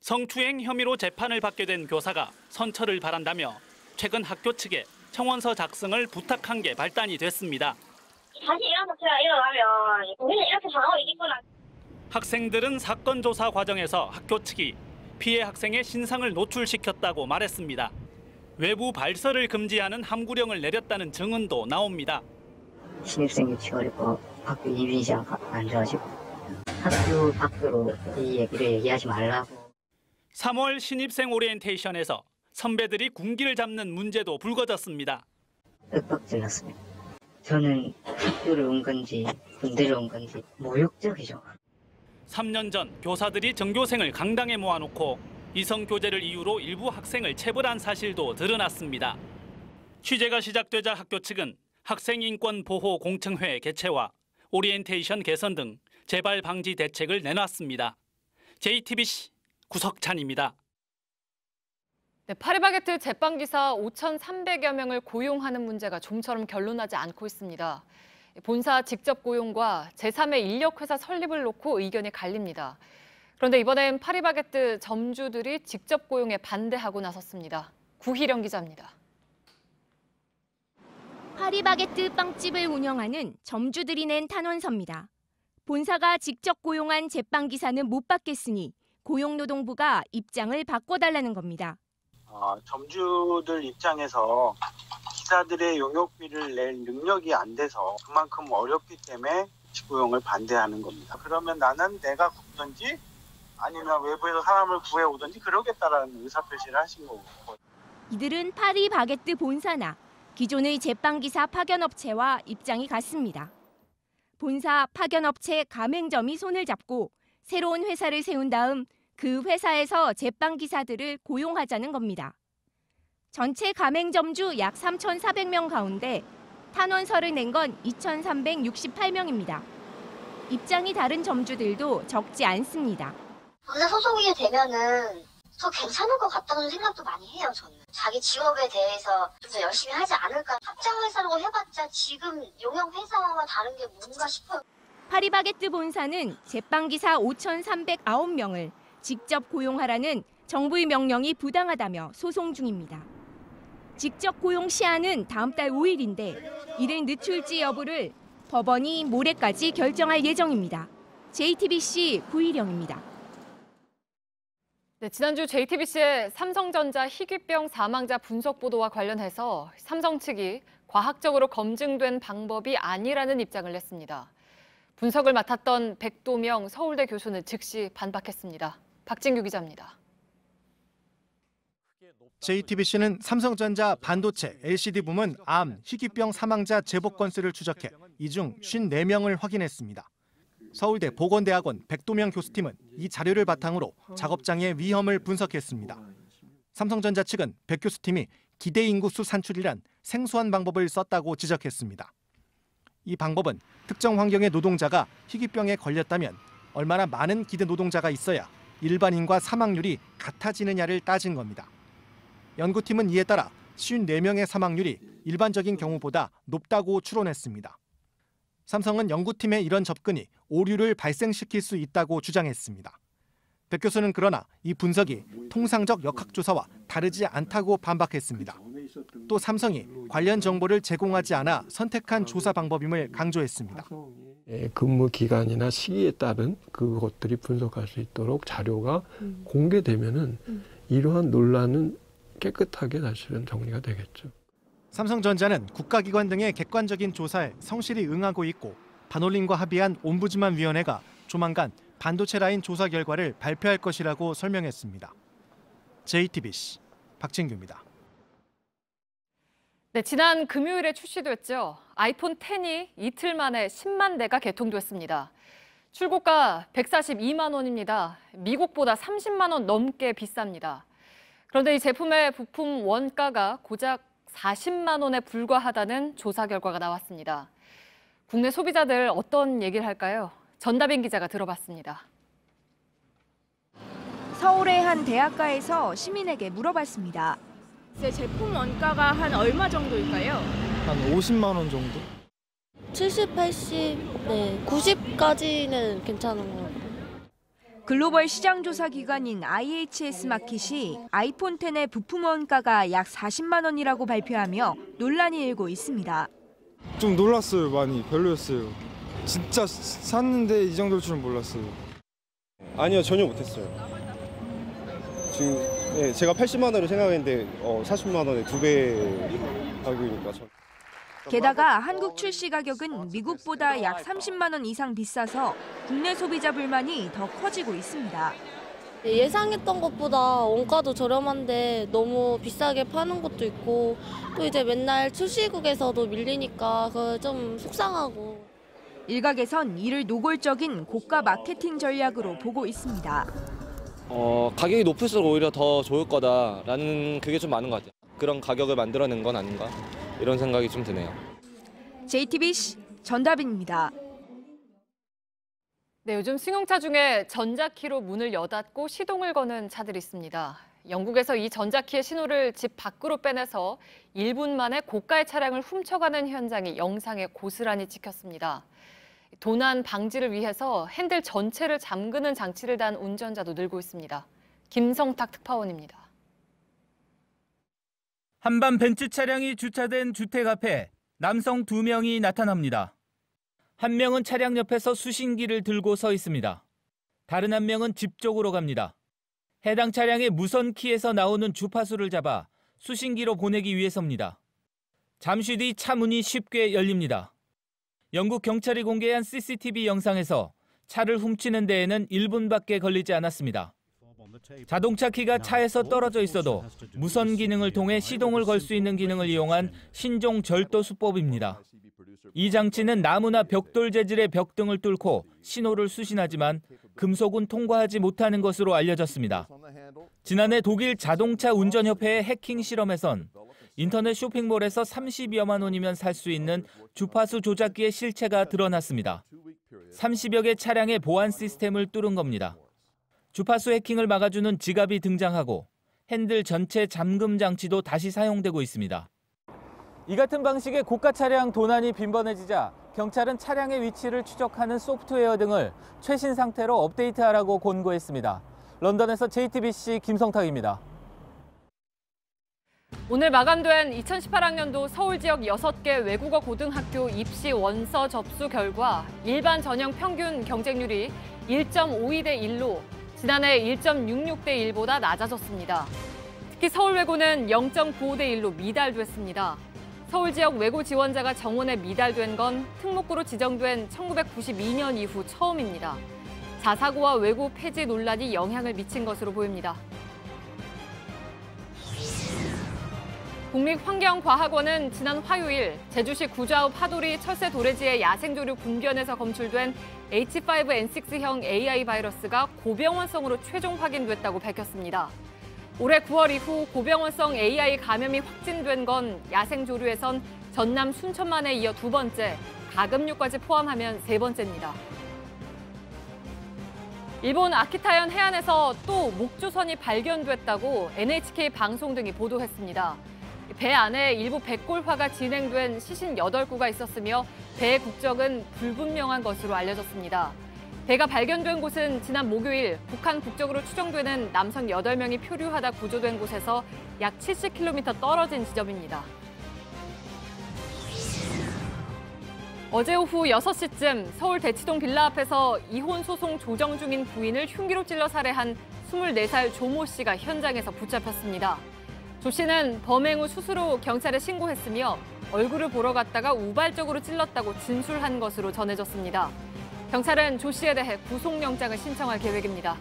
성추행 혐의로 재판을 받게 된 교사가 선처를 바란다며 최근 학교 측에 청원서 작성을 부탁한 게 발단이 됐습니다. 다시 이런 사태가 일어나면 우리는 이렇게 당하고 있겠구나. 학생들은 사건 조사 과정에서 학교 측이 피해 학생의 신상을 노출시켰다고 말했습니다. 외부 발설을 금지하는 함구령을 내렸다는 증언도 나옵니다. 신입생 유치 어렵고 학교 이미지 안 좋아지고 학교 밖으로 이 얘기를 얘기하지 말라고. 3월 신입생 오리엔테이션에서 선배들이 군기를 잡는 문제도 불거졌습니다. 윽박질렀습니다. 저는 학교를 온 건지 군대를 온 건지 모욕적이죠. 3년 전 교사들이 전교생을 강당에 모아놓고 이성교제를 이유로 일부 학생을 체벌한 사실도 드러났습니다. 취재가 시작되자 학교 측은 학생인권보호공청회 개최와 오리엔테이션 개선 등 재발 방지 대책을 내놨습니다. JTBC 구석찬입니다. 네, 파리바게뜨 제빵기사 5,300여 명을 고용하는 문제가 좀처럼 결론나지 않고 있습니다. 본사 직접 고용과 제3의 인력회사 설립을 놓고 의견이 갈립니다. 그런데 이번엔 파리바게뜨 점주들이 직접 고용에 반대하고 나섰습니다. 구희령 기자입니다. 파리바게뜨 빵집을 운영하는 점주들이 낸 탄원서입니다. 본사가 직접 고용한 제빵기사는 못 받겠으니 고용노동부가 입장을 바꿔달라는 겁니다. 점주들 입장에서 기사들의 용역비를 낼 능력이 안 돼서 그만큼 어렵기 때문에 직고용을 반대하는 겁니다. 그러면 나는 내가 굽든지 아니면 외부에서 사람을 구해오든지 그러겠다라는 의사표시를 하신 거고. 이들은 파리바게뜨 본사나 기존의 제빵기사 파견업체와 입장이 같습니다. 본사 파견업체 가맹점이 손을 잡고 새로운 회사를 세운 다음 그 회사에서 제빵기사들을 고용하자는 겁니다. 전체 가맹점주 약 3,400명 가운데 탄원서를 낸 건 2,368명입니다. 입장이 다른 점주들도 적지 않습니다. 본사 소속이 되면은 더 괜찮을 것 같다는 생각도 많이 해요, 저는. 자기 직업에 대해서 좀 더 열심히 하지 않을까. 합장회사라고 해봤자 지금 용역회사와 다른 게 뭔가 싶어요. 파리바게뜨 본사는 제빵기사 5,309명을 직접 고용하라는 정부의 명령이 부당하다며 소송 중입니다. 직접 고용 시한은 다음 달 5일인데 이를 늦출지 여부를 법원이 모레까지 결정할 예정입니다. JTBC 구희령입니다. 네, 지난주 JTBC의 삼성전자 희귀병 사망자 분석 보도와 관련해서 삼성 측이 과학적으로 검증된 방법이 아니라는 입장을 냈습니다. 분석을 맡았던 백도명 서울대 교수는 즉시 반박했습니다. 박진규 기자입니다. JTBC는 삼성전자 반도체 LCD 부문 암 희귀병 사망자 제보 건수를 추적해 이 중 54명을 확인했습니다. 서울대 보건대학원 백도명 교수팀은 이 자료를 바탕으로 작업장의 위험을 분석했습니다. 삼성전자 측은 백 교수팀이 기대 인구수 산출이란 생소한 방법을 썼다고 지적했습니다. 이 방법은 특정 환경의 노동자가 희귀병에 걸렸다면 얼마나 많은 기대 노동자가 있어야 일반인과 사망률이 같아지느냐를 따진 겁니다. 연구팀은 이에 따라 54명의 사망률이 일반적인 경우보다 높다고 추론했습니다. 삼성은 연구팀의 이런 접근이 오류를 발생시킬 수 있다고 주장했습니다. 백 교수는 그러나 이 분석이 통상적 역학조사와 다르지 않다고 반박했습니다. 또 삼성이 관련 정보를 제공하지 않아 선택한 조사 방법임을 강조했습니다. 근무 기간이나 시기에 따른 그것들이 분석할 수 있도록 자료가 공개되면은 이러한 논란은 깨끗하게 사실은 정리가 되겠죠. 삼성전자는 국가기관 등의 객관적인 조사에 성실히 응하고 있고 반올림과 합의한 옴부즈만 위원회가 조만간 반도체 라인 조사 결과를 발표할 것이라고 설명했습니다. JTBC 박진규입니다. 네, 지난 금요일에 출시됐죠. 아이폰 X이 이틀 만에 10만 대가 개통됐습니다. 출고가 142만 원입니다. 미국보다 30만 원 넘게 비쌉니다. 그런데 이 제품의 부품 원가가 고작 40만 원에 불과하다는 조사 결과가 나왔습니다. 국내 소비자들 어떤 얘기를 할까요? 전다빈 기자가 들어봤습니다. 서울의 한 대학가에서 시민에게 물어봤습니다. 제품 원가가 한 얼마 정도일까요? 한 50만 원 정도? 70, 80, 90까지는 괜찮은 것 같아요. 글로벌 시장 조사 기관인 IHS 마켓이 아이폰 X의 부품 원가가 약 40만 원이라고 발표하며 논란이 일고 있습니다. 좀 놀랐어요. 많이 별로였어요. 진짜 샀는데 이 정도일 줄은 몰랐어요. 아니요, 전혀 못했어요. 지금 제가 80만 원으로 생각했는데 40만 원에 2배 가격이니까. 게다가 한국 출시 가격은 미국보다 약 30만 원 이상 비싸서 국내 소비자 불만이 더 커지고 있습니다. 예상했던 것보다 원가도 저렴한데 너무 비싸게 파는 것도 있고 또 이제 맨날 출시국에서도 밀리니까 그거 좀 속상하고. 일각에선 이를 노골적인 고가 마케팅 전략으로 보고 있습니다. 가격이 높을수록 오히려 더 좋을 거다라는 그게 좀 많은 것 같아요. 그런 가격을 만들어낸 건 아닌가 이런 생각이 좀 드네요. JTBC 전다빈입니다. 네, 요즘 승용차 중에 전자키로 문을 여닫고 시동을 거는 차들이 있습니다. 영국에서 이 전자키의 신호를 집 밖으로 빼내서 1분 만에 고가의 차량을 훔쳐가는 현장이 영상에 고스란히 찍혔습니다. 도난 방지를 위해서 핸들 전체를 잠그는 장치를 단 운전자도 늘고 있습니다. 김성탁 특파원입니다. 한밤 벤츠 차량이 주차된 주택 앞에 남성 2명이 나타납니다. 한 명은 차량 옆에서 수신기를 들고 서 있습니다. 다른 한 명은 집 쪽으로 갑니다. 해당 차량의 무선키에서 나오는 주파수를 잡아 수신기로 보내기 위해서입니다. 잠시 뒤 차 문이 쉽게 열립니다. 영국 경찰이 공개한 CCTV 영상에서 차를 훔치는 데에는 1분밖에 걸리지 않았습니다. 자동차 키가 차에서 떨어져 있어도 무선 기능을 통해 시동을 걸 수 있는 기능을 이용한 신종 절도 수법입니다. 이 장치는 나무나 벽돌 재질의 벽 등을 뚫고 신호를 수신하지만 금속은 통과하지 못하는 것으로 알려졌습니다. 지난해 독일 자동차 운전협회의 해킹 실험에선 인터넷 쇼핑몰에서 30여만 원이면 살 수 있는 주파수 조작기의 실체가 드러났습니다. 30여 개 차량의 보안 시스템을 뚫은 겁니다. 주파수 해킹을 막아주는 지갑이 등장하고 핸들 전체 잠금 장치도 다시 사용되고 있습니다. 이 같은 방식의 고가 차량 도난이 빈번해지자 경찰은 차량의 위치를 추적하는 소프트웨어 등을 최신 상태로 업데이트하라고 권고했습니다. 런던에서 JTBC 김성탁입니다. 오늘 마감된 2018학년도 서울 지역 6개 외국어 고등학교 입시 원서 접수 결과 일반 전형 평균 경쟁률이 1.52대 1로 지난해 1.66대 1보다 낮아졌습니다. 특히 서울외고는 0.95대 1로 미달됐습니다. 서울 지역 외고 지원자가 정원에 미달된 건 특목고로 지정된 1992년 이후 처음입니다. 자사고와 외고 폐지 논란이 영향을 미친 것으로 보입니다. 국립환경과학원은 지난 화요일 제주시 구좌읍 화돌이 철새 도래지의 야생조류 붕변에서 검출된 H5N6형 AI 바이러스가 고병원성으로 최종 확인됐다고 밝혔습니다. 올해 9월 이후 고병원성 AI 감염이 확진된 건 야생조류에선 전남 순천만에 이어 2번째, 가금류까지 포함하면 3번째입니다. 일본 아키타현 해안에서 또 목조선이 발견됐다고 NHK 방송 등이 보도했습니다. 배 안에 일부 백골화가 진행된 시신 8구가 있었으며 배의 국적은 불분명한 것으로 알려졌습니다. 배가 발견된 곳은 지난 목요일 북한 국적으로 추정되는 남성 8명이 표류하다 구조된 곳에서 약 70km 떨어진 지점입니다. 어제 오후 6시쯤 서울 대치동 빌라 앞에서 이혼 소송 조정 중인 부인을 흉기로 찔러 살해한 24살 조모 씨가 현장에서 붙잡혔습니다. 조 씨는 범행 후 스스로 경찰에 신고했으며 얼굴을 보러 갔다가 우발적으로 찔렀다고 진술한 것으로 전해졌습니다. 경찰은 조 씨에 대해 구속영장을 신청할 계획입니다.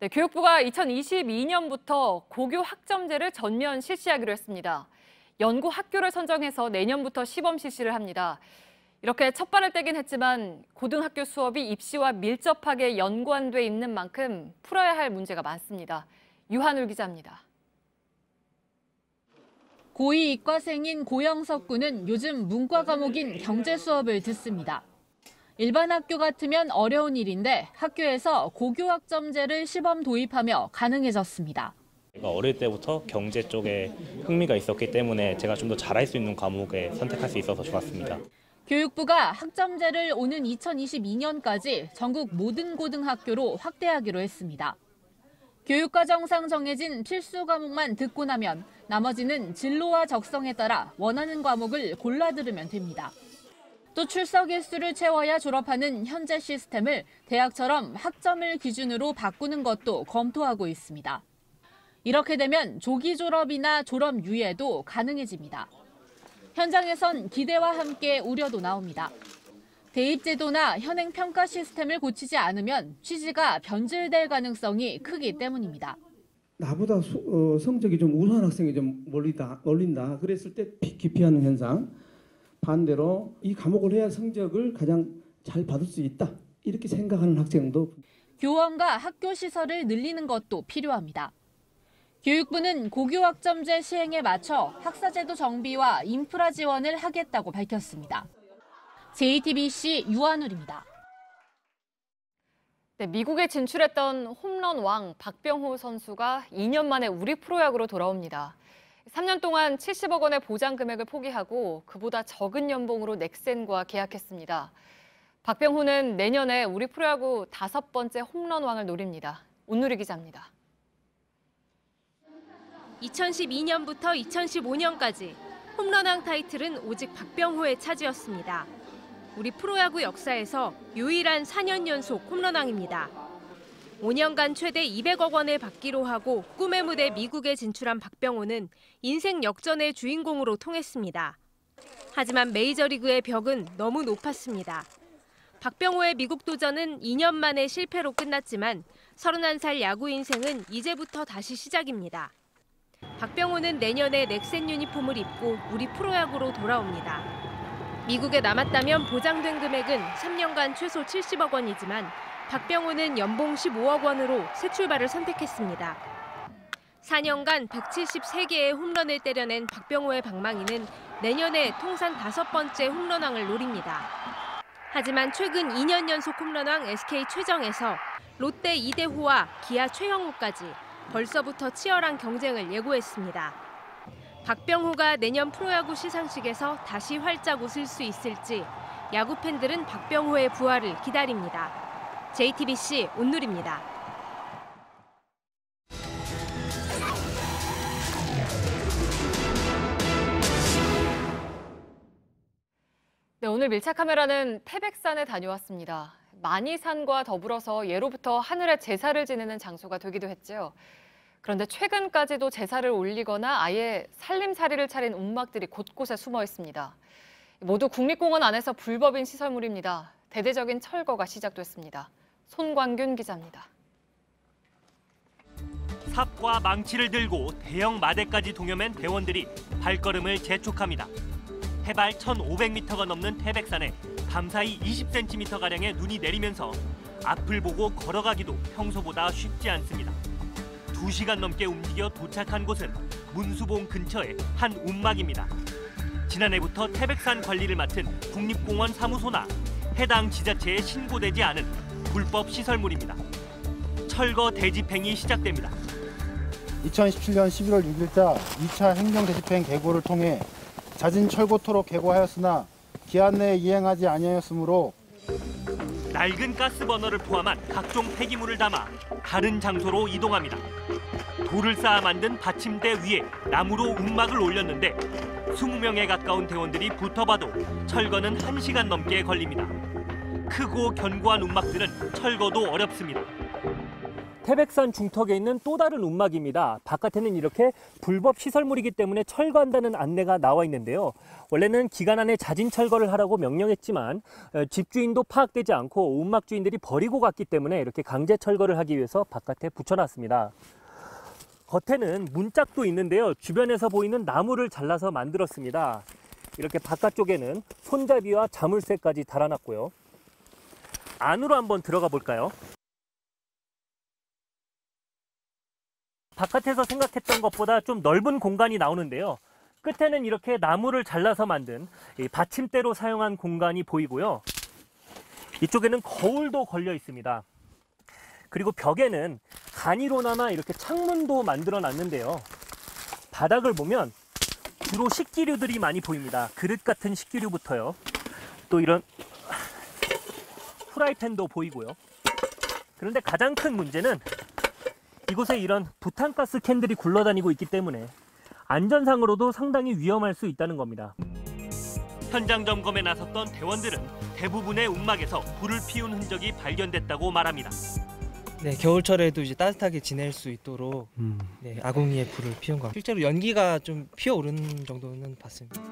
네, 교육부가 2022년부터 고교 학점제를 전면 실시하기로 했습니다. 연구 학교를 선정해서 내년부터 시범 실시를 합니다. 이렇게 첫 발을 떼긴 했지만 고등학교 수업이 입시와 밀접하게 연관돼 있는 만큼 풀어야 할 문제가 많습니다. 유한울 기자입니다. 고2 이과생인 고영석 군은 요즘 문과 과목인 경제 수업을 듣습니다. 일반 학교 같으면 어려운 일인데 학교에서 고교 학점제를 시범 도입하며 가능해졌습니다. 제가 어릴 때부터 경제 쪽에 흥미가 있었기 때문에 제가 좀 더 잘할 수 있는 과목에 선택할 수 있어서 좋았습니다. 교육부가 학점제를 오는 2022년까지 전국 모든 고등학교로 확대하기로 했습니다. 교육과정상 정해진 필수 과목만 듣고 나면 나머지는 진로와 적성에 따라 원하는 과목을 골라 들으면 됩니다. 또 출석 일수를 채워야 졸업하는 현재 시스템을 대학처럼 학점을 기준으로 바꾸는 것도 검토하고 있습니다. 이렇게 되면 조기 졸업이나 졸업 유예도 가능해집니다. 현장에선 기대와 함께 우려도 나옵니다. 대입제도나 현행 평가 시스템을 고치지 않으면 취지가 변질될 가능성이 크기 때문입니다. 나보다 성적이 좀 우수한 학생이 좀 몰린다. 그랬을 때 기피하는 현상. 반대로 이 과목을 해야 성적을 가장 잘 받을 수 있다. 이렇게 생각하는 학생도. 교원과 학교 시설을 늘리는 것도 필요합니다. 교육부는 고교 학점제 시행에 맞춰 학사제도 정비와 인프라 지원을 하겠다고 밝혔습니다. JTBC 유한울입니다. 네, 미국에 진출했던 홈런 왕 박병호 선수가 2년 만에 우리 프로야구로 돌아옵니다. 3년 동안 70억 원의 보장 금액을 포기하고 그보다 적은 연봉으로 넥센과 계약했습니다. 박병호는 내년에 우리 프로야구 5번째 홈런왕을 노립니다. 온누리 기자입니다. 2012년부터 2015년까지 홈런왕 타이틀은 오직 박병호의 차지였습니다. 우리 프로야구 역사에서 유일한 4년 연속 홈런왕입니다. 5년간 최대 200억 원을 받기로 하고 꿈의 무대 미국에 진출한 박병호는 인생 역전의 주인공으로 통했습니다. 하지만 메이저리그의 벽은 너무 높았습니다. 박병호의 미국 도전은 2년 만에 실패로 끝났지만 31살 야구 인생은 이제부터 다시 시작입니다. 박병호는 내년에 넥센 유니폼을 입고 우리 프로야구로 돌아옵니다. 미국에 남았다면 보장된 금액은 3년간 최소 70억 원이지만 박병호는 연봉 15억 원으로 새 출발을 선택했습니다. 4년간 173개의 홈런을 때려낸 박병호의 방망이는 내년에 통산 5번째 홈런왕을 노립니다. 하지만 최근 2년 연속 홈런왕 SK 최정에서 롯데 이대호와 기아 최형우까지 벌써부터 치열한 경쟁을 예고했습니다. 박병호가 내년 프로야구 시상식에서 다시 활짝 웃을 수 있을지 야구 팬들은 박병호의 부활을 기다립니다. JTBC 온누리입니다. 네, 오늘 밀착 카메라는 태백산에 다녀왔습니다. 만이산과 더불어서 예로부터 하늘에 제사를 지내는 장소가 되기도 했죠. 그런데 최근까지도 제사를 올리거나 아예 살림살이를 차린 움막들이 곳곳에 숨어 있습니다. 모두 국립공원 안에서 불법인 시설물입니다. 대대적인 철거가 시작됐습니다. 손광균 기자입니다. 삽과 망치를 들고 대형 마대까지 동여맨 대원들이 발걸음을 재촉합니다. 해발 1,500m가 넘는 태백산에 밤사이 20cm가량의 눈이 내리면서 앞을 보고 걸어가기도 평소보다 쉽지 않습니다. 2시간 넘게 움직여 도착한 곳은 문수봉 근처의 한 움막입니다. 지난해부터 태백산 관리를 맡은 국립공원 사무소나 해당 지자체에 신고되지 않은 불법 시설물입니다. 철거 대집행이 시작됩니다. 2017년 11월 6일자 2차 행정대집행 계고를 통해 자진 철거토록 계고하였으나 기한 내에 이행하지 아니하였으므로 낡은 가스버너를 포함한 각종 폐기물을 담아 다른 장소로 이동합니다. 돌을 쌓아 만든 받침대 위에 나무로 움막을 올렸는데 20명에 가까운 대원들이 붙어봐도 철거는 1시간 넘게 걸립니다. 크고 견고한 움막들은 철거도 어렵습니다. 태백산 중턱에 있는 또 다른 움막입니다. 바깥에는 이렇게 불법 시설물이기 때문에 철거한다는 안내가 나와 있는데요. 원래는 기간 안에 자진 철거를 하라고 명령했지만 집주인도 파악되지 않고 움막 주인들이 버리고 갔기 때문에 이렇게 강제 철거를 하기 위해서 바깥에 붙여놨습니다. 겉에는 문짝도 있는데요. 주변에서 보이는 나무를 잘라서 만들었습니다. 이렇게 바깥쪽에는 손잡이와 자물쇠까지 달아놨고요. 안으로 한번 들어가 볼까요? 바깥에서 생각했던 것보다 좀 넓은 공간이 나오는데요. 끝에는 이렇게 나무를 잘라서 만든 받침대로 사용한 공간이 보이고요. 이쪽에는 거울도 걸려 있습니다. 그리고 벽에는 간이로나마 이렇게 창문도 만들어 놨는데요. 바닥을 보면 주로 식기류들이 많이 보입니다. 그릇 같은 식기류부터요. 또 이런 프라이팬도 보이고요. 그런데 가장 큰 문제는 이곳에 이런 부탄가스 캔들이 굴러다니고 있기 때문에 안전상으로도 상당히 위험할 수 있다는 겁니다. 현장 점검에 나섰던 대원들은 대부분의 움막에서 불을 피운 흔적이 발견됐다고 말합니다. 네, 겨울철에도 이제 따뜻하게 지낼 수 있도록 네, 아궁이에 불을 피운 것 같아요. 실제로 연기가 좀 피어오르는 정도는 봤습니다.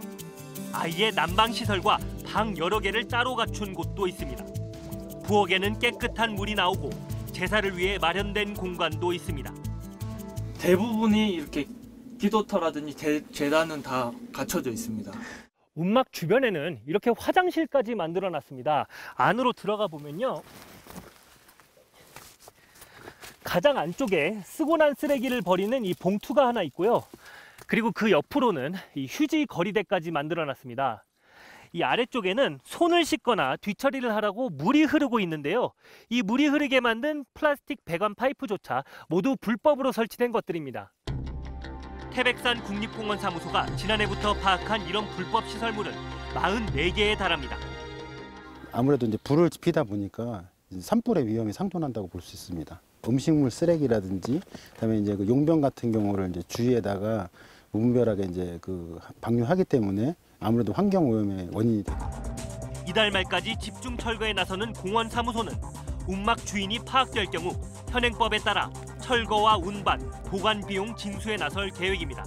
아예 난방시설과 방 여러 개를 따로 갖춘 곳도 있습니다. 부엌에는 깨끗한 물이 나오고 제사를 위해 마련된 공간도 있습니다. 대부분이 이렇게 기도터라든지 제단은 다 갖춰져 있습니다. 움막 주변에는 이렇게 화장실까지 만들어 놨습니다. 안으로 들어가 보면요. 가장 안쪽에 쓰고 난 쓰레기를 버리는 이 봉투가 하나 있고요. 그리고 그 옆으로는 이 휴지 거리대까지 만들어 놨습니다. 이 아래쪽에는 손을 씻거나 뒤처리를 하라고 물이 흐르고 있는데요. 이 물이 흐르게 만든 플라스틱 배관 파이프조차 모두 불법으로 설치된 것들입니다. 태백산 국립공원 사무소가 지난해부터 파악한 이런 불법 시설물은 44개에 달합니다. 아무래도 이제 불을 지피다 보니까 산불의 위험이 상존한다고 볼 수 있습니다. 음식물 쓰레기라든지, 그다음에 이제 그 용병 같은 경우를 이제 주위에다가 무분별하게 이제 그 방류하기 때문에 아무래도 환경 오염의 원인이 됩니다. 이달 말까지 집중 철거에 나서는 공원 사무소는 움막 주인이 파악될 경우 현행법에 따라 철거와 운반, 보관 비용 징수에 나설 계획입니다.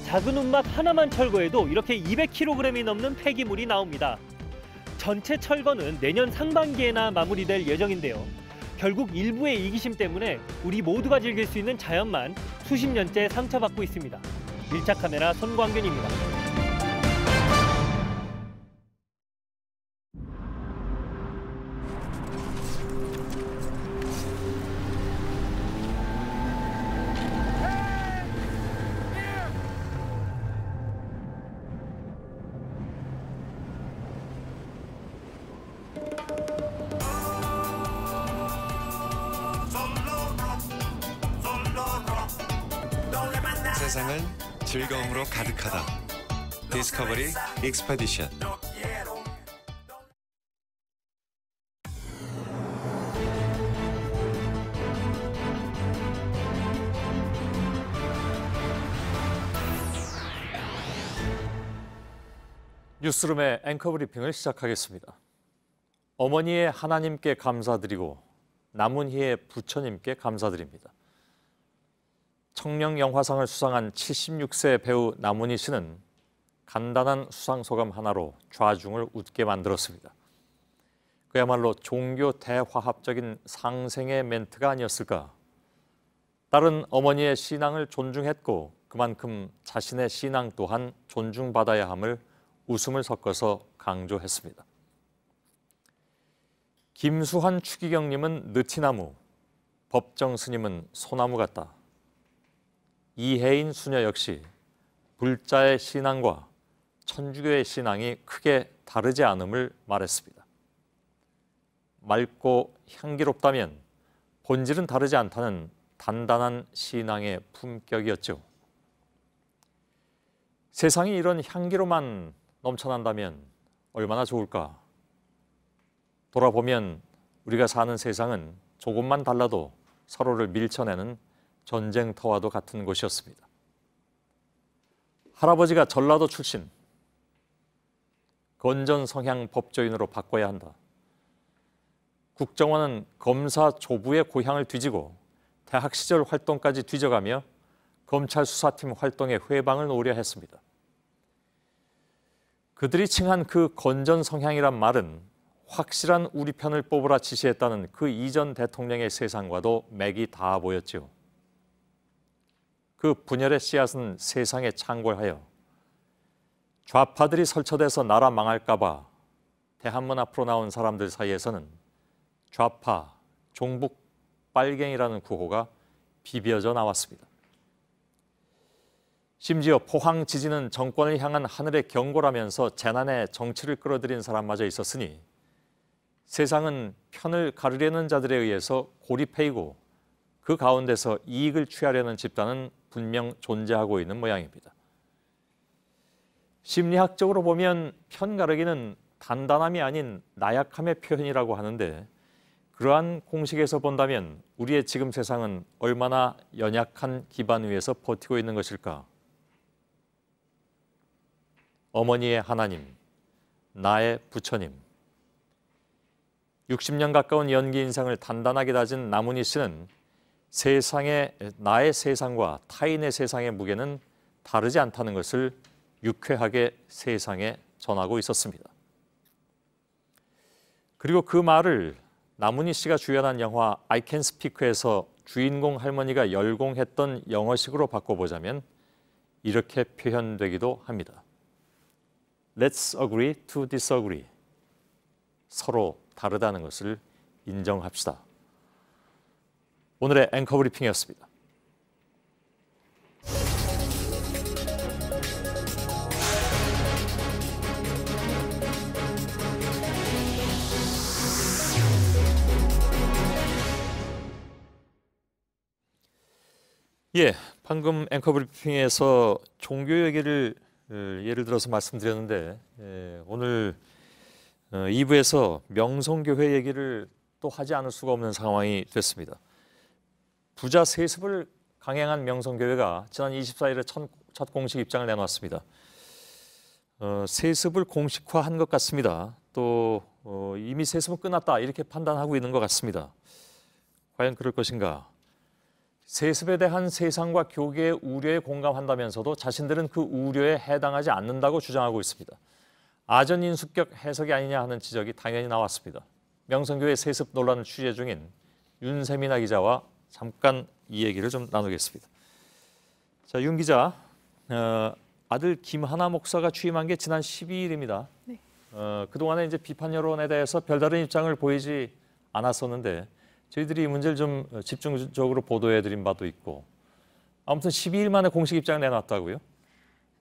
작은 움막 하나만 철거해도 이렇게 200kg이 넘는 폐기물이 나옵니다. 전체 철거는 내년 상반기에나 마무리될 예정인데요. 결국 일부의 이기심 때문에 우리 모두가 즐길 수 있는 자연만 수십 년째 상처받고 있습니다. 밀착 카메라 손광균입니다. 세상은 즐거움으로 가득하다. 디스커버리 익스페디션. 뉴스룸의 앵커 브리핑을 시작하겠습니다. 어머니의 하나님께 감사드리고 남은희의 부처님께 감사드립니다. 청룡 영화상을 수상한 76세 배우 남은희 씨는 간단한 수상소감 하나로 좌중을 웃게 만들었습니다. 그야말로 종교 대화합적인 상생의 멘트가 아니었을까. 딸은 어머니의 신앙을 존중했고 그만큼 자신의 신앙 또한 존중받아야 함을 웃음을 섞어서 강조했습니다. 김수환 추기경님은 느티나무, 법정 스님은 소나무 같다. 이혜인 수녀 역시 불자의 신앙과 천주교의 신앙이 크게 다르지 않음을 말했습니다. 맑고 향기롭다면 본질은 다르지 않다는 단단한 신앙의 품격이었죠. 세상이 이런 향기로만 넘쳐난다면 얼마나 좋을까. 돌아보면 우리가 사는 세상은 조금만 달라도 서로를 밀쳐내는 전쟁터와도 같은 곳이었습니다. 할아버지가 전라도 출신, 건전 성향 법조인으로 바꿔야 한다. 국정원은 검사 조부의 고향을 뒤지고 대학 시절 활동까지 뒤져가며 검찰 수사팀 활동에 회방을 놓으려 했습니다. 그들이 칭한 그 건전 성향이란 말은 확실한 우리 편을 뽑으라 지시했다는 그 이전 대통령의 세상과도 맥이 닿아 보였죠. 그 분열의 씨앗은 세상에 창궐하여 좌파들이 설쳐돼서 나라 망할까 봐 대한문 앞으로 나온 사람들 사이에서는 좌파, 종북, 빨갱이라는 구호가 비벼져 나왔습니다. 심지어 포항 지진은 정권을 향한 하늘의 경고라면서 재난에 정치를 끌어들인 사람마저 있었으니 세상은 편을 가르려는 자들에 의해서 고립해이고 그 가운데서 이익을 취하려는 집단은 분명 존재하고 있는 모양입니다. 심리학적으로 보면 편가르기는 단단함이 아닌 나약함의 표현이라고 하는데 그러한 공식에서 본다면 우리의 지금 세상은 얼마나 연약한 기반 위에서 버티고 있는 것일까? 어머니의 하나님, 나의 부처님. 60년 가까운 연기 인생을 단단하게 다진 남은희 씨는 나의 세상과 타인의 세상의 무게는 다르지 않다는 것을 유쾌하게 세상에 전하고 있었습니다. 그리고 그 말을 남은희 씨가 주연한 영화 I Can Speak에서 주인공 할머니가 열공했던 영어식으로 바꿔보자면 이렇게 표현되기도 합니다. Let's agree to disagree. 서로 다르다는 것을 인정합시다. 오늘의 앵커 브리핑이었습니다. 방금 앵커 브리핑에서 종교 얘기를 예를 들어서 말씀드렸는데 오늘 2부에서 명성교회 얘기를 또 하지 않을 수가 없는 상황이 됐습니다. 부자 세습을 강행한 명성교회가 지난 24일에 첫 공식 입장을 내놨습니다. 세습을 공식화한 것 같습니다. 또 이미 세습은 끝났다 이렇게 판단하고 있는 것 같습니다. 과연 그럴 것인가? 세습에 대한 세상과 교계의 우려에 공감한다면서도 자신들은 그 우려에 해당하지 않는다고 주장하고 있습니다. 아전인수격 해석이 아니냐 하는 지적이 당연히 나왔습니다. 명성교회 세습 논란을 취재 중인 윤세민아 기자와 잠깐 이 얘기를 좀 나누겠습니다. 자, 윤 기자, 아들 김하나 목사가 취임한 게 지난 12일입니다. 네. 그동안에 이제 비판 여론에 대해서 별다른 입장을 보이지 않았었는데 저희들이 이 문제를 좀 집중적으로 보도해드린 바도 있고 아무튼 12일 만에 공식 입장을 내놨다고요?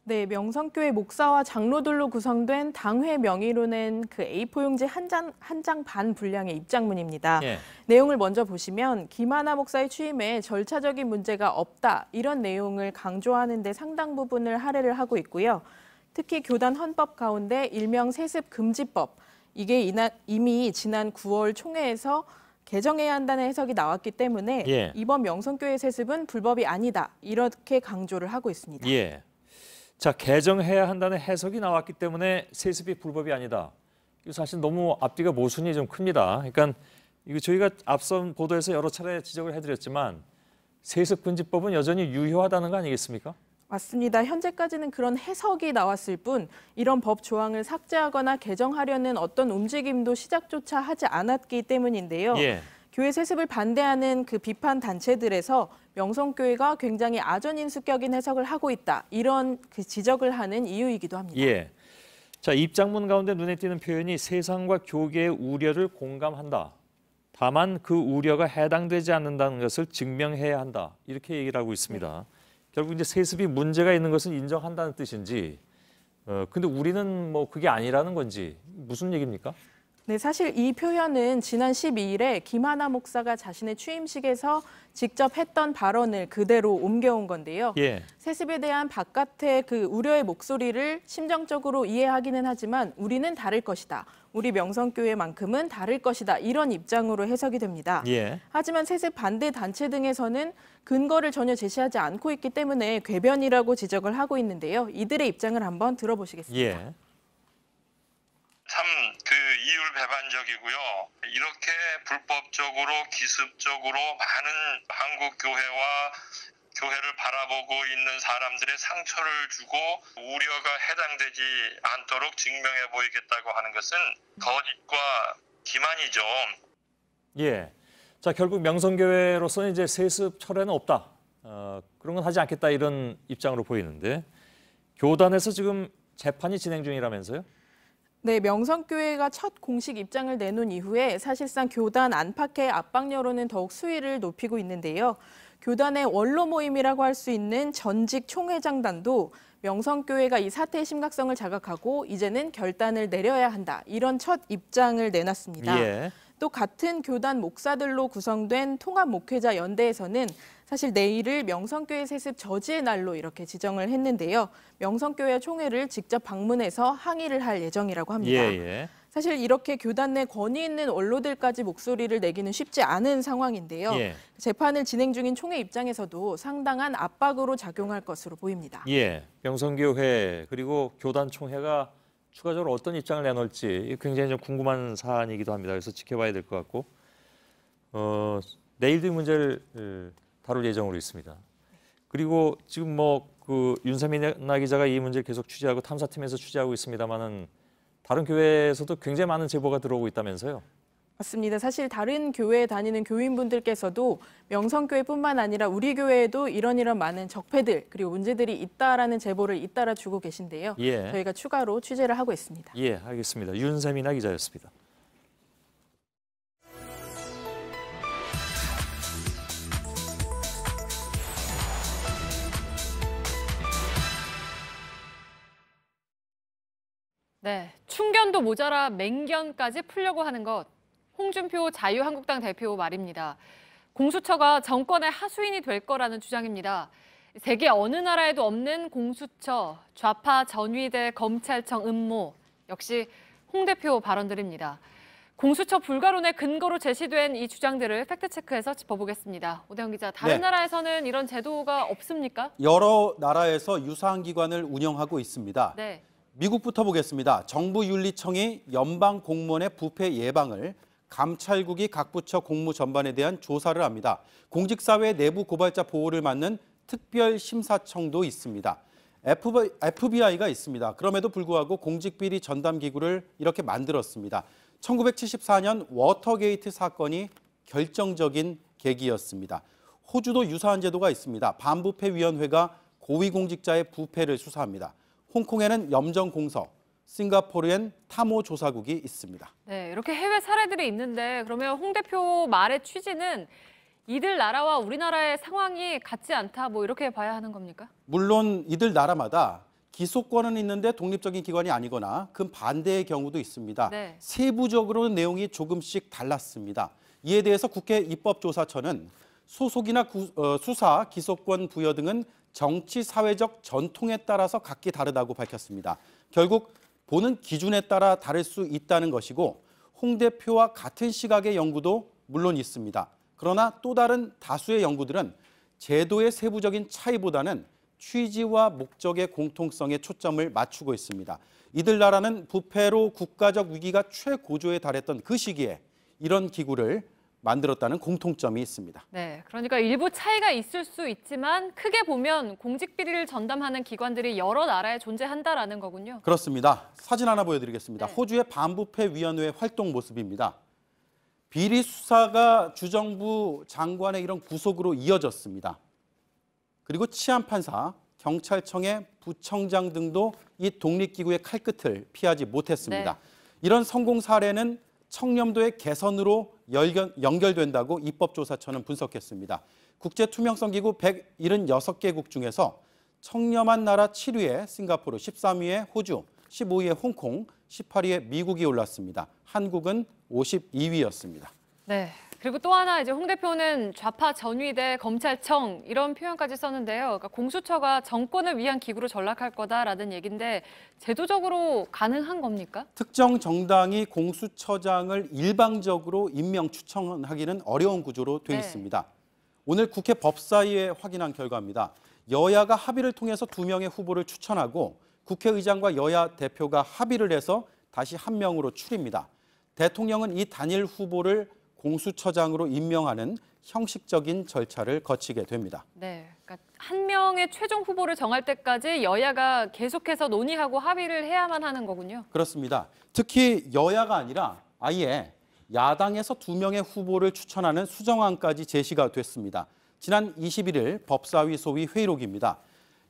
네, 명성교회 목사와 장로들로 구성된 당회 명의로 낸 그 A4 용지 한 장 반 분량의 입장문입니다. 예. 내용을 먼저 보시면 김하나 목사의 취임에 절차적인 문제가 없다 이런 내용을 강조하는 데 상당 부분을 할애를 하고 있고요. 특히 교단 헌법 가운데 일명 세습 금지법 이게 이미 지난 9월 총회에서 개정해야 한다는 해석이 나왔기 때문에 예. 이번 명성교회 세습은 불법이 아니다 이렇게 강조를 하고 있습니다. 예. 자, 개정해야 한다는 해석이 나왔기 때문에 세습이 불법이 아니다. 이거 사실 너무 앞뒤가 모순이 좀 큽니다. 그러니까 이거 저희가 앞선 보도에서 여러 차례 지적을 해드렸지만 세습금지법은 여전히 유효하다는 거 아니겠습니까? 맞습니다. 현재까지는 그런 해석이 나왔을 뿐 이런 법 조항을 삭제하거나 개정하려는 어떤 움직임도 시작조차 하지 않았기 때문인데요. 예. 교회 세습을 반대하는 그 비판 단체들에서 명성교회가 굉장히 아전인수격인 해석을 하고 있다. 이런 그 지적을 하는 이유이기도 합니다. 예. 자, 입장문 가운데 눈에 띄는 표현이 세상과 교계의 우려를 공감한다. 다만 그 우려가 해당되지 않는다는 것을 증명해야 한다. 이렇게 얘기를 하고 있습니다. 결국 이제 세습이 문제가 있는 것은 인정한다는 뜻인지, 근데 우리는 뭐 그게 아니라는 건지 무슨 얘기입니까? 네, 사실 이 표현은 지난 12일에 김하나 목사가 자신의 취임식에서 직접 했던 발언을 그대로 옮겨온 건데요. 예. 세습에 대한 바깥의 그 우려의 목소리를 심정적으로 이해하기는 하지만 우리는 다를 것이다. 우리 명성교회만큼은 다를 것이다. 이런 입장으로 해석이 됩니다. 예. 하지만 세습 반대 단체 등에서는 근거를 전혀 제시하지 않고 있기 때문에 궤변이라고 지적을 하고 있는데요. 이들의 입장을 한번 들어보시겠습니다. 예. 참 그 이율배반적이고요. 이렇게 불법적으로 기습적으로 많은 한국 교회와 교회를 바라보고 있는 사람들의 상처를 주고 우려가 해당되지 않도록 증명해 보이겠다고 하는 것은 거짓과 기만이죠. 예. 자, 결국 명성교회로서는 이제 세습 철회는 없다. 그런 건 하지 않겠다 이런 입장으로 보이는데 교단에서 지금 재판이 진행 중이라면서요? 네, 명성교회가 첫 공식 입장을 내놓은 이후에 사실상 교단 안팎의 압박 여론은 더욱 수위를 높이고 있는데요. 교단의 원로 모임이라고 할 수 있는 전직 총회장단도 명성교회가 이 사태의 심각성을 자각하고 이제는 결단을 내려야 한다. 이런 첫 입장을 내놨습니다. 예. 또 같은 교단 목사들로 구성된 통합목회자 연대에서는 사실 내일을 명성교회 세습 저지의 날로 이렇게 지정을 했는데요. 명성교회 총회를 직접 방문해서 항의를 할 예정이라고 합니다. 예. 사실 이렇게 교단 내 권위 있는 원로들까지 목소리를 내기는 쉽지 않은 상황인데요. 예. 재판을 진행 중인 총회 입장에서도 상당한 압박으로 작용할 것으로 보입니다. 예. 명성교회 그리고 교단 총회가 추가적으로 어떤 입장을 내놓을지 굉장히 좀 궁금한 사안이기도 합니다. 그래서 지켜봐야 될 것 같고 내일도 이 문제를 다룰 예정으로 있습니다. 그리고 지금 뭐 그 윤세민아 기자가 이 문제를 계속 취재하고 탐사팀에서 취재하고 있습니다만은 다른 교회에서도 굉장히 많은 제보가 들어오고 있다면서요? 맞습니다. 사실 다른 교회에 다니는 교인분들께서도 명성교회뿐만 아니라 우리 교회에도 이런 많은 적폐들 그리고 문제들이 있다라는 제보를 잇따라 주고 계신데요. 예. 저희가 추가로 취재를 하고 있습니다. 예, 알겠습니다. 윤세민아 기자였습니다. 네, 충견도 모자라 맹견까지 풀려고 하는 것. 홍준표 자유한국당 대표 말입니다. 공수처가 정권의 하수인이 될 거라는 주장입니다. 세계 어느 나라에도 없는 공수처, 좌파 전위대 검찰청 음모, 역시 홍 대표 발언들입니다. 공수처 불가론의 근거로 제시된 이 주장들을 팩트체크해서 짚어보겠습니다. 오대영 기자, 다른 나라에서는 이런 제도가 없습니까? 여러 나라에서 유사한 기관을 운영하고 있습니다. 네. 미국부터 보겠습니다. 정부윤리청이 연방 공무원의 부패 예방을, 감찰국이 각 부처 공무 전반에 대한 조사를 합니다. 공직사회 내부 고발자 보호를 맡는 특별심사청도 있습니다. FBI가 있습니다. 그럼에도 불구하고 공직비리 전담기구를 이렇게 만들었습니다. 1974년 워터게이트 사건이 결정적인 계기였습니다. 호주도 유사한 제도가 있습니다. 반부패위원회가 고위공직자의 부패를 수사합니다. 홍콩에는 염정공서, 싱가포르엔 탐호조사국이 있습니다. 네, 이렇게 해외 사례들이 있는데 그러면 홍 대표 말의 취지는 이들 나라와 우리나라의 상황이 같지 않다, 뭐 이렇게 봐야 하는 겁니까? 물론 이들 나라마다 기소권은 있는데 독립적인 기관이 아니거나 그 반대의 경우도 있습니다. 네. 세부적으로는 내용이 조금씩 달랐습니다. 이에 대해서 국회 입법조사처는 소속이나 수사, 기소권 부여 등은 정치, 사회적 전통에 따라서 각기 다르다고 밝혔습니다. 결국 보는 기준에 따라 다를 수 있다는 것이고 홍 대표와 같은 시각의 연구도 물론 있습니다. 그러나 또 다른 다수의 연구들은 제도의 세부적인 차이보다는 취지와 목적의 공통성에 초점을 맞추고 있습니다. 이들 나라는 부패로 국가적 위기가 최고조에 달했던 그 시기에 이런 기구를 만들었다는 공통점이 있습니다. 네, 그러니까 일부 차이가 있을 수 있지만 크게 보면 공직비리를 전담하는 기관들이 여러 나라에 존재한다라는 거군요. 그렇습니다. 사진 하나 보여드리겠습니다. 호주의 반부패위원회 활동 모습입니다. 비리 수사가 주정부 장관의 이런 구속으로 이어졌습니다. 그리고 치안판사, 경찰청의 부청장 등도 이 독립기구의 칼끝을 피하지 못했습니다. 네. 이런 성공 사례는 청렴도의 개선으로 연결된다고 입법조사처는 분석했습니다. 국제투명성기구 176개국 중에서 청렴한 나라 7위에 싱가포르, 13위에 호주, 15위에 홍콩, 18위에 미국이 올랐습니다. 한국은 52위였습니다. 네. 그리고 또 하나 이제 홍 대표는 좌파 전위대 검찰청 이런 표현까지 썼는데요. 그러니까 공수처가 정권을 위한 기구로 전락할 거다라는 얘기인데 제도적으로 가능한 겁니까? 특정 정당이 공수처장을 일방적으로 임명 추천하기는 어려운 구조로 돼 있습니다. 오늘 국회 법사위에 확인한 결과입니다. 여야가 합의를 통해서 2명의 후보를 추천하고 국회의장과 여야 대표가 합의를 해서 다시 1명으로 추립니다. 대통령은 이 단일 후보를 공수처장으로 임명하는 형식적인 절차를 거치게 됩니다. 네, 그러니까 한 명의 최종 후보를 정할 때까지 여야가 계속해서 논의하고 합의를 해야만 하는 거군요. 그렇습니다. 특히 여야가 아니라 아예 야당에서 2명의 후보를 추천하는 수정안까지 제시가 됐습니다. 지난 21일 법사위 소위 회의록입니다.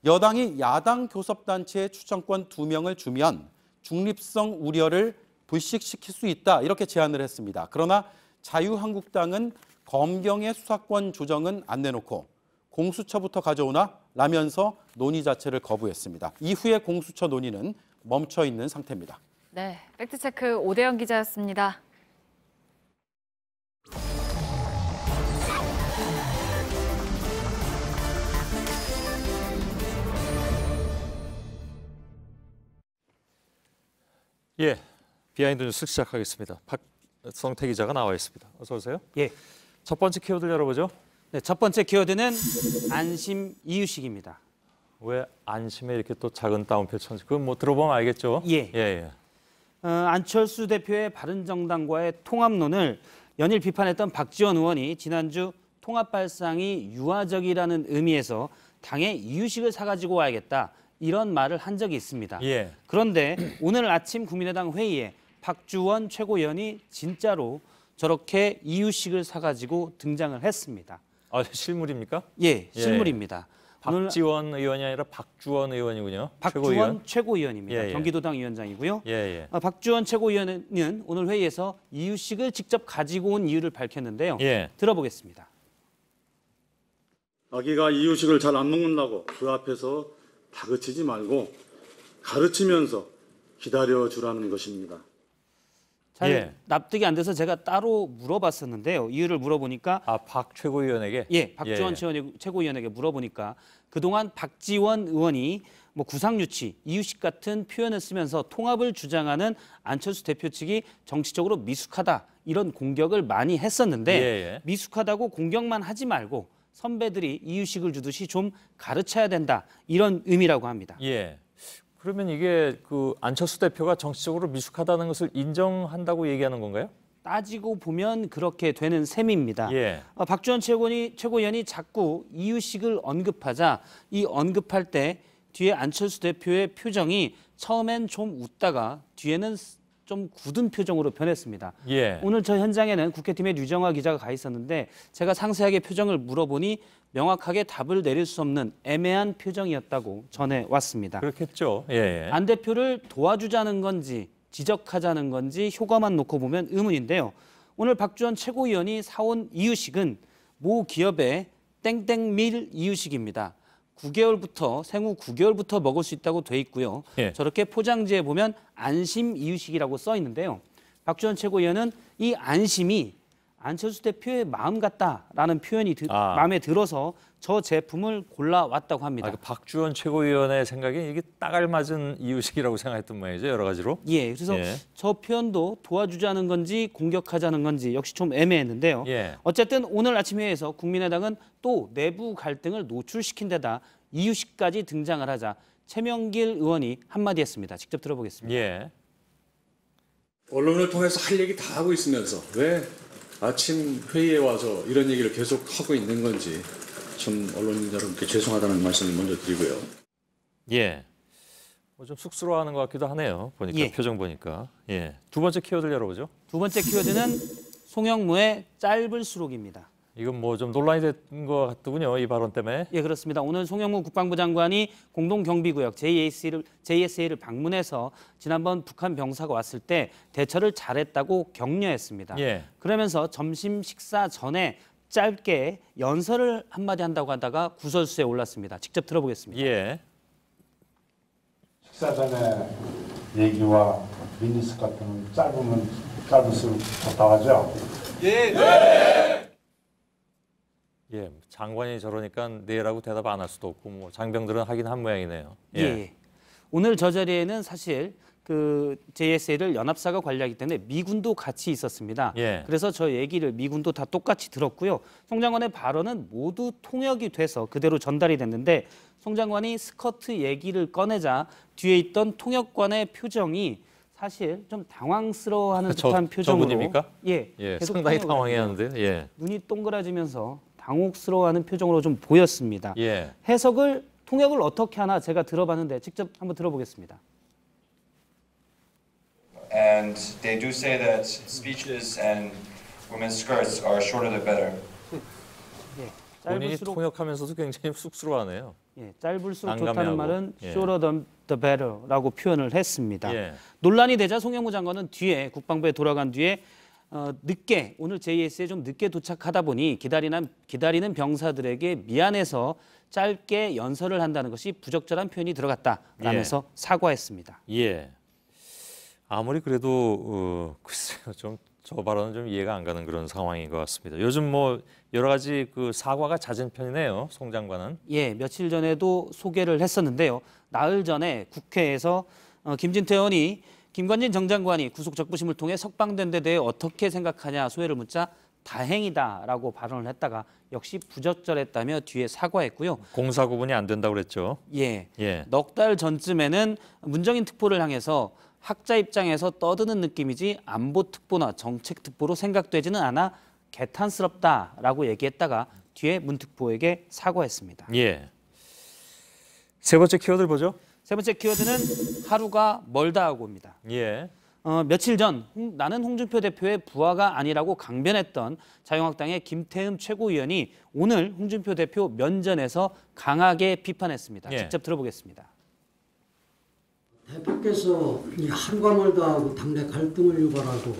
여당이 야당 교섭단체에 추천권 2명을 주면 중립성 우려를 불식시킬 수 있다, 이렇게 제안을 했습니다. 그러나 자유한국당은 검경의 수사권 조정은 안 내놓고 공수처부터 가져오나 라면서 논의 자체를 거부했습니다. 이후에 공수처 논의는 멈춰 있는 상태입니다. 네, 팩트체크 오대영 기자였습니다. 예, 비하인드 뉴스 시작하겠습니다. 박성태 기자가 나와 있습니다. 어서 오세요. 예. 첫 번째 키워드 열어보죠. 네, 첫 번째 키워드는 안심 이유식입니다. 왜 안심에 이렇게 또 작은 따옴표 쳤는지 그건 뭐 들어보면 알겠죠. 예. 안철수 대표의 바른정당과의 통합론을 연일 비판했던 박지원 의원이 지난주 통합 발상이 유화적이라는 의미에서 당에 이유식을 사가지고 와야겠다, 이런 말을 한 적이 있습니다. 예. 그런데 오늘 아침 국민의당 회의에 박주원 최고위원이 진짜로 저렇게 이유식을 사가지고 등장을 했습니다. 아, 실물입니까? 예, 실물입니다. 박지원 의원이 아니라 박주원 의원이군요. 박주원 최고위원입니다. 예. 경기도당 위원장이고요. 예. 박주원 최고위원은 오늘 회의에서 이유식을 직접 가지고 온 이유를 밝혔는데요. 예. 들어보겠습니다. 아기가 이유식을 잘 안 먹는다고 그 앞에서 다그치지 말고 가르치면서 기다려주라는 것입니다. 잘 납득이 안 돼서 제가 따로 물어봤었는데요. 이유를 물어보니까 박 최고위원에게? 예, 박지원 최고위원에게 물어보니까 그동안 박지원 의원이 뭐 구상유치, 이유식 같은 표현을 쓰면서 통합을 주장하는 안철수 대표 측이 정치적으로 미숙하다 이런 공격을 많이 했었는데 미숙하다고 공격만 하지 말고 선배들이 이유식을 주듯이 좀 가르쳐야 된다 이런 의미라고 합니다. 예. 그러면 이게 그 안철수 대표가 정치적으로 미숙하다는 것을 인정한다고 얘기하는 건가요? 따지고 보면 그렇게 되는 셈입니다. 박지원 최고위원이 자꾸 이유식을 언급하자 이 언급할 때 뒤에 안철수 대표의 표정이 처음엔 좀 웃다가 뒤에는 좀 굳은 표정으로 변했습니다. 오늘 저 현장에는 국회팀의 류정화 기자가 가 있었는데 제가 상세하게 표정을 물어보니 명확하게 답을 내릴 수 없는 애매한 표정이었다고 전해왔습니다. 그렇겠죠. 안 대표를 도와주자는 건지 지적하자는 건지 효과만 놓고 보면 의문인데요. 오늘 박지원 최고위원이 사온 이유식은 모 기업의 땡땡밀 이유식입니다. 9개월부터 생후 9개월부터 먹을 수 있다고 돼 있고요. 저렇게 포장지에 보면 안심 이유식이라고 써 있는데요. 박지원 최고위원은 이 안심이 안철수 대표의 마음 같다라는 표현이 마음에 들어서 저 제품을 골라왔다고 합니다. 박지원 최고위원의 생각에 이게 딱 알맞은 이유식이라고 생각했던 모양이죠, 여러 가지로. 그래서 저 표현도 도와주자는 건지 공격하자는 건지 역시 좀 애매했는데요. 어쨌든 오늘 아침 회의에서 국민의당은 또 내부 갈등을 노출시킨 데다 이유식까지 등장을 하자 최명길 의원이 한마디 했습니다. 직접 들어보겠습니다. 언론을 통해서 할 얘기 다 하고 있으면서 왜 아침 회의에 와서 이런 얘기를 계속 하고 있는 건지 좀 언론인 여러분께 죄송하다는 말씀을 먼저 드리고요. 뭐 좀 쑥스러워하는 것 같기도 하네요. 보니까 표정 보니까. 두 번째 키워드를 열어보죠. 두 번째 키워드는 송영무의 짧을수록입니다. 이건 뭐 좀 논란이 된 것 같더군요, 이 발언 때문에. 그렇습니다. 오늘 송영무 국방부 장관이 공동경비구역 JSA를 방문해서 지난번 북한 병사가 왔을 때 대처를 잘했다고 격려했습니다. 그러면서 점심 식사 전에 짧게 연설을 한마디 한다고 하다가 구설수에 올랐습니다. 직접 들어보겠습니다. 식사 전에 얘기와 미니스 같은 짧으면 짧을수록 좋다고 하죠? 장관이 저러니까 네라고 대답 안 할 수도 없고 뭐 장병들은 하긴 한 모양이네요. 오늘 저 자리에는 사실 그 JSA를 연합사가 관리하기 때문에 미군도 같이 있었습니다. 그래서 저 얘기를 미군도 다 똑같이 들었고요. 송 장관의 발언은 모두 통역이 돼서 그대로 전달이 됐는데 송 장관이 스커트 얘기를 꺼내자 뒤에 있던 통역관의 표정이 사실 좀 당황스러워하는 듯한 표정으로. 저분입니까? 계속 상당히 당황해하는데. 눈이 동그라지면서 당혹스러워하는 표정으로 좀 보였습니다. 통역을 어떻게 하나 제가 들어봤는데 직접 한번 들어보겠습니다. And they do say that speeches and women's skirts are shorter the better. 본인이 통역하면서도 굉장히 쑥스러워하네요. 짧을수록 좋다는 말은 shorter the better라고 표현을 했습니다. 논란이 되자 송영무 장관은 뒤에 국방부에 돌아간 뒤에 늦게 오늘 JS에 좀 늦게 도착하다 보니 기다리는 병사들에게 미안해서 짧게 연설을 한다는 것이 부적절한 표현이 들어갔다라면서 사과했습니다. 아무리 그래도 글쎄요, 좀 저 발언은 좀 이해가 안 가는 그런 상황인 것 같습니다. 요즘 뭐 여러 가지 그 사과가 잦은 편이네요, 송 장관은. 며칠 전에도 소개를 했었는데요. 나흘 전에 국회에서 김진태 의원이 김관진 정 장관이 구속 적부심을 통해 석방된 데 대해 어떻게 생각하냐 소회를 묻자 다행이다라고 발언을 했다가 역시 부적절했다며 뒤에 사과했고요. 공사 구분이 안 된다고 그랬죠. 넉 달 전쯤에는 문정인 특보를 향해서 학자 입장에서 떠드는 느낌이지 안보특보나 정책특보로 생각되지는 않아 개탄스럽다라고 얘기했다가 뒤에 문 특보에게 사과했습니다. 세 번째 키워드를 보죠. 세 번째 키워드는 하루가 멀다 하고입니다. 며칠 전 나는 홍준표 대표의 부하가 아니라고 강변했던 자유한국당의 김태흠 최고위원이 오늘 홍준표 대표 면전에서 강하게 비판했습니다. 직접 들어보겠습니다. 대표께서 하루가 멀다 하고 당내 갈등을 유발하고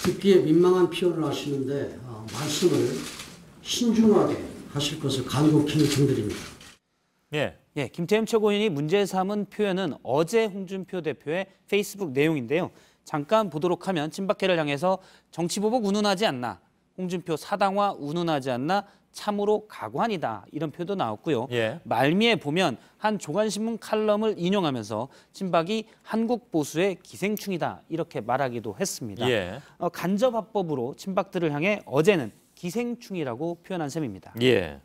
듣기에 민망한 표현을 하시는데 말씀을 신중하게 하실 것을 간곡히 요청드립니다. 예, 김태흠 최고위원이 문제 삼은 표현은 어제 홍준표 대표의 페이스북 내용인데요. 잠깐 보도록 하면 친박계를 향해서 정치보복 운운하지 않나, 홍준표 사당화 운운하지 않나, 참으로 가관이다 이런 표도 나왔고요. 예. 말미에 보면 한 조간신문 칼럼을 인용하면서 친박이 한국 보수의 기생충이다 이렇게 말하기도 했습니다. 예. 간접화법으로 친박들을 향해 어제는 기생충이라고 표현한 셈입니다. 예.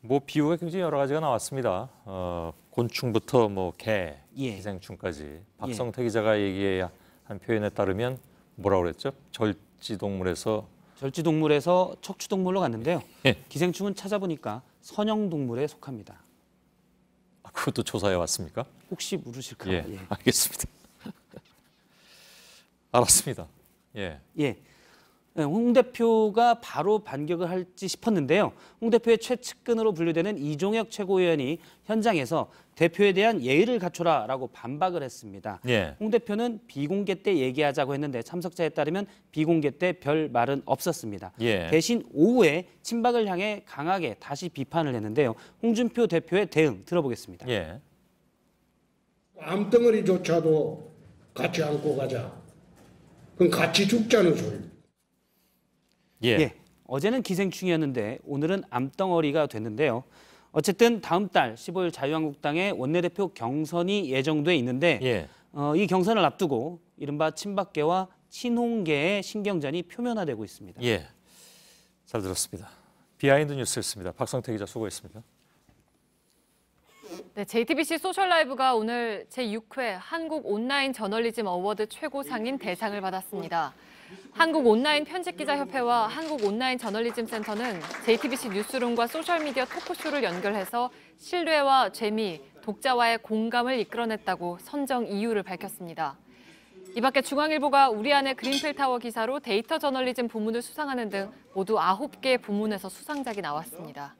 뭐 비유가 굉장히 여러 가지가 나왔습니다. 곤충부터 뭐 개, 기생충까지. 박성태 기자가 얘기한 표현에 따르면 뭐라고 그랬죠? 절지동물에서 척추동물로 갔는데요. 예. 기생충은 찾아보니까 선형동물에 속합니다. 그것도 조사해 왔습니까? 혹시 물으실까요? 예, 알겠습니다. 알았습니다. 예. 홍 대표가 바로 반격을 할지 싶었는데요. 홍 대표의 최측근으로 분류되는 이종혁 최고위원이 현장에서 대표에 대한 예의를 갖춰라라고 반박을 했습니다. 예. 홍 대표는 비공개 때 얘기하자고 했는데 참석자에 따르면 비공개 때 별 말은 없었습니다. 예. 대신 오후에 친박을 향해 강하게 다시 비판을 했는데요. 홍준표 대표의 대응 들어보겠습니다. 예. 암덩어리조차도 같이 안고 가자. 그럼 같이 죽자는 소리. 예. 어제는 기생충이었는데 오늘은 암덩어리가 됐는데요. 어쨌든 다음 달 15일 자유한국당의 원내대표 경선이 예정돼 있는데 이 경선을 앞두고 이른바 친박계와 친홍계의 신경전이 표면화되고 있습니다. 예, 잘 들었습니다. 비하인드 뉴스였습니다. 박성태 기자 수고했습니다. 네, JTBC 소셜라이브가 오늘 제6회 한국 온라인 저널리즘 어워드 최고상인 대상을 받았습니다. 한국 온라인 편집기자협회와 한국 온라인 저널리즘 센터는 JTBC 뉴스룸과 소셜미디어 토크쇼를 연결해서 신뢰와 재미, 독자와의 공감을 이끌어냈다고 선정 이유를 밝혔습니다. 이 밖에 중앙일보가 우리 안의 그린필타워 기사로 데이터 저널리즘 부문을 수상하는 등 모두 9개 부문에서 수상작이 나왔습니다.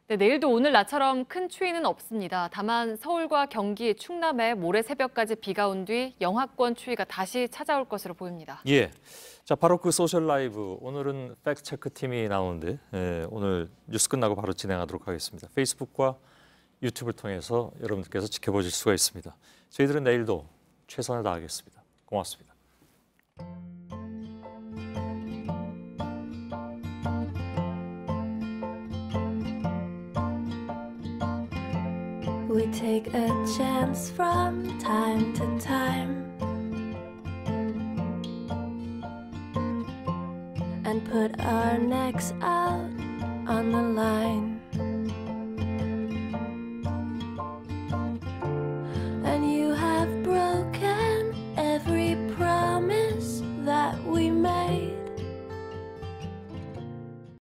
네, 내일도 오늘 낮처럼 큰 추위는 없습니다. 다만 서울과 경기, 충남에 모레 새벽까지 비가 온 뒤 영하권 추위가 다시 찾아올 것으로 보입니다. 예, 자 바로 그 소셜 라이브 오늘은 팩트 체크 팀이 나오는데 오늘 뉴스 끝나고 바로 진행하도록 하겠습니다. 페이스북과 유튜브를 통해서 여러분들께서 지켜보실 수가 있습니다. 저희들은 내일도 최선을 다하겠습니다. 고맙습니다. We take a chance from time to time and put our necks out on the line.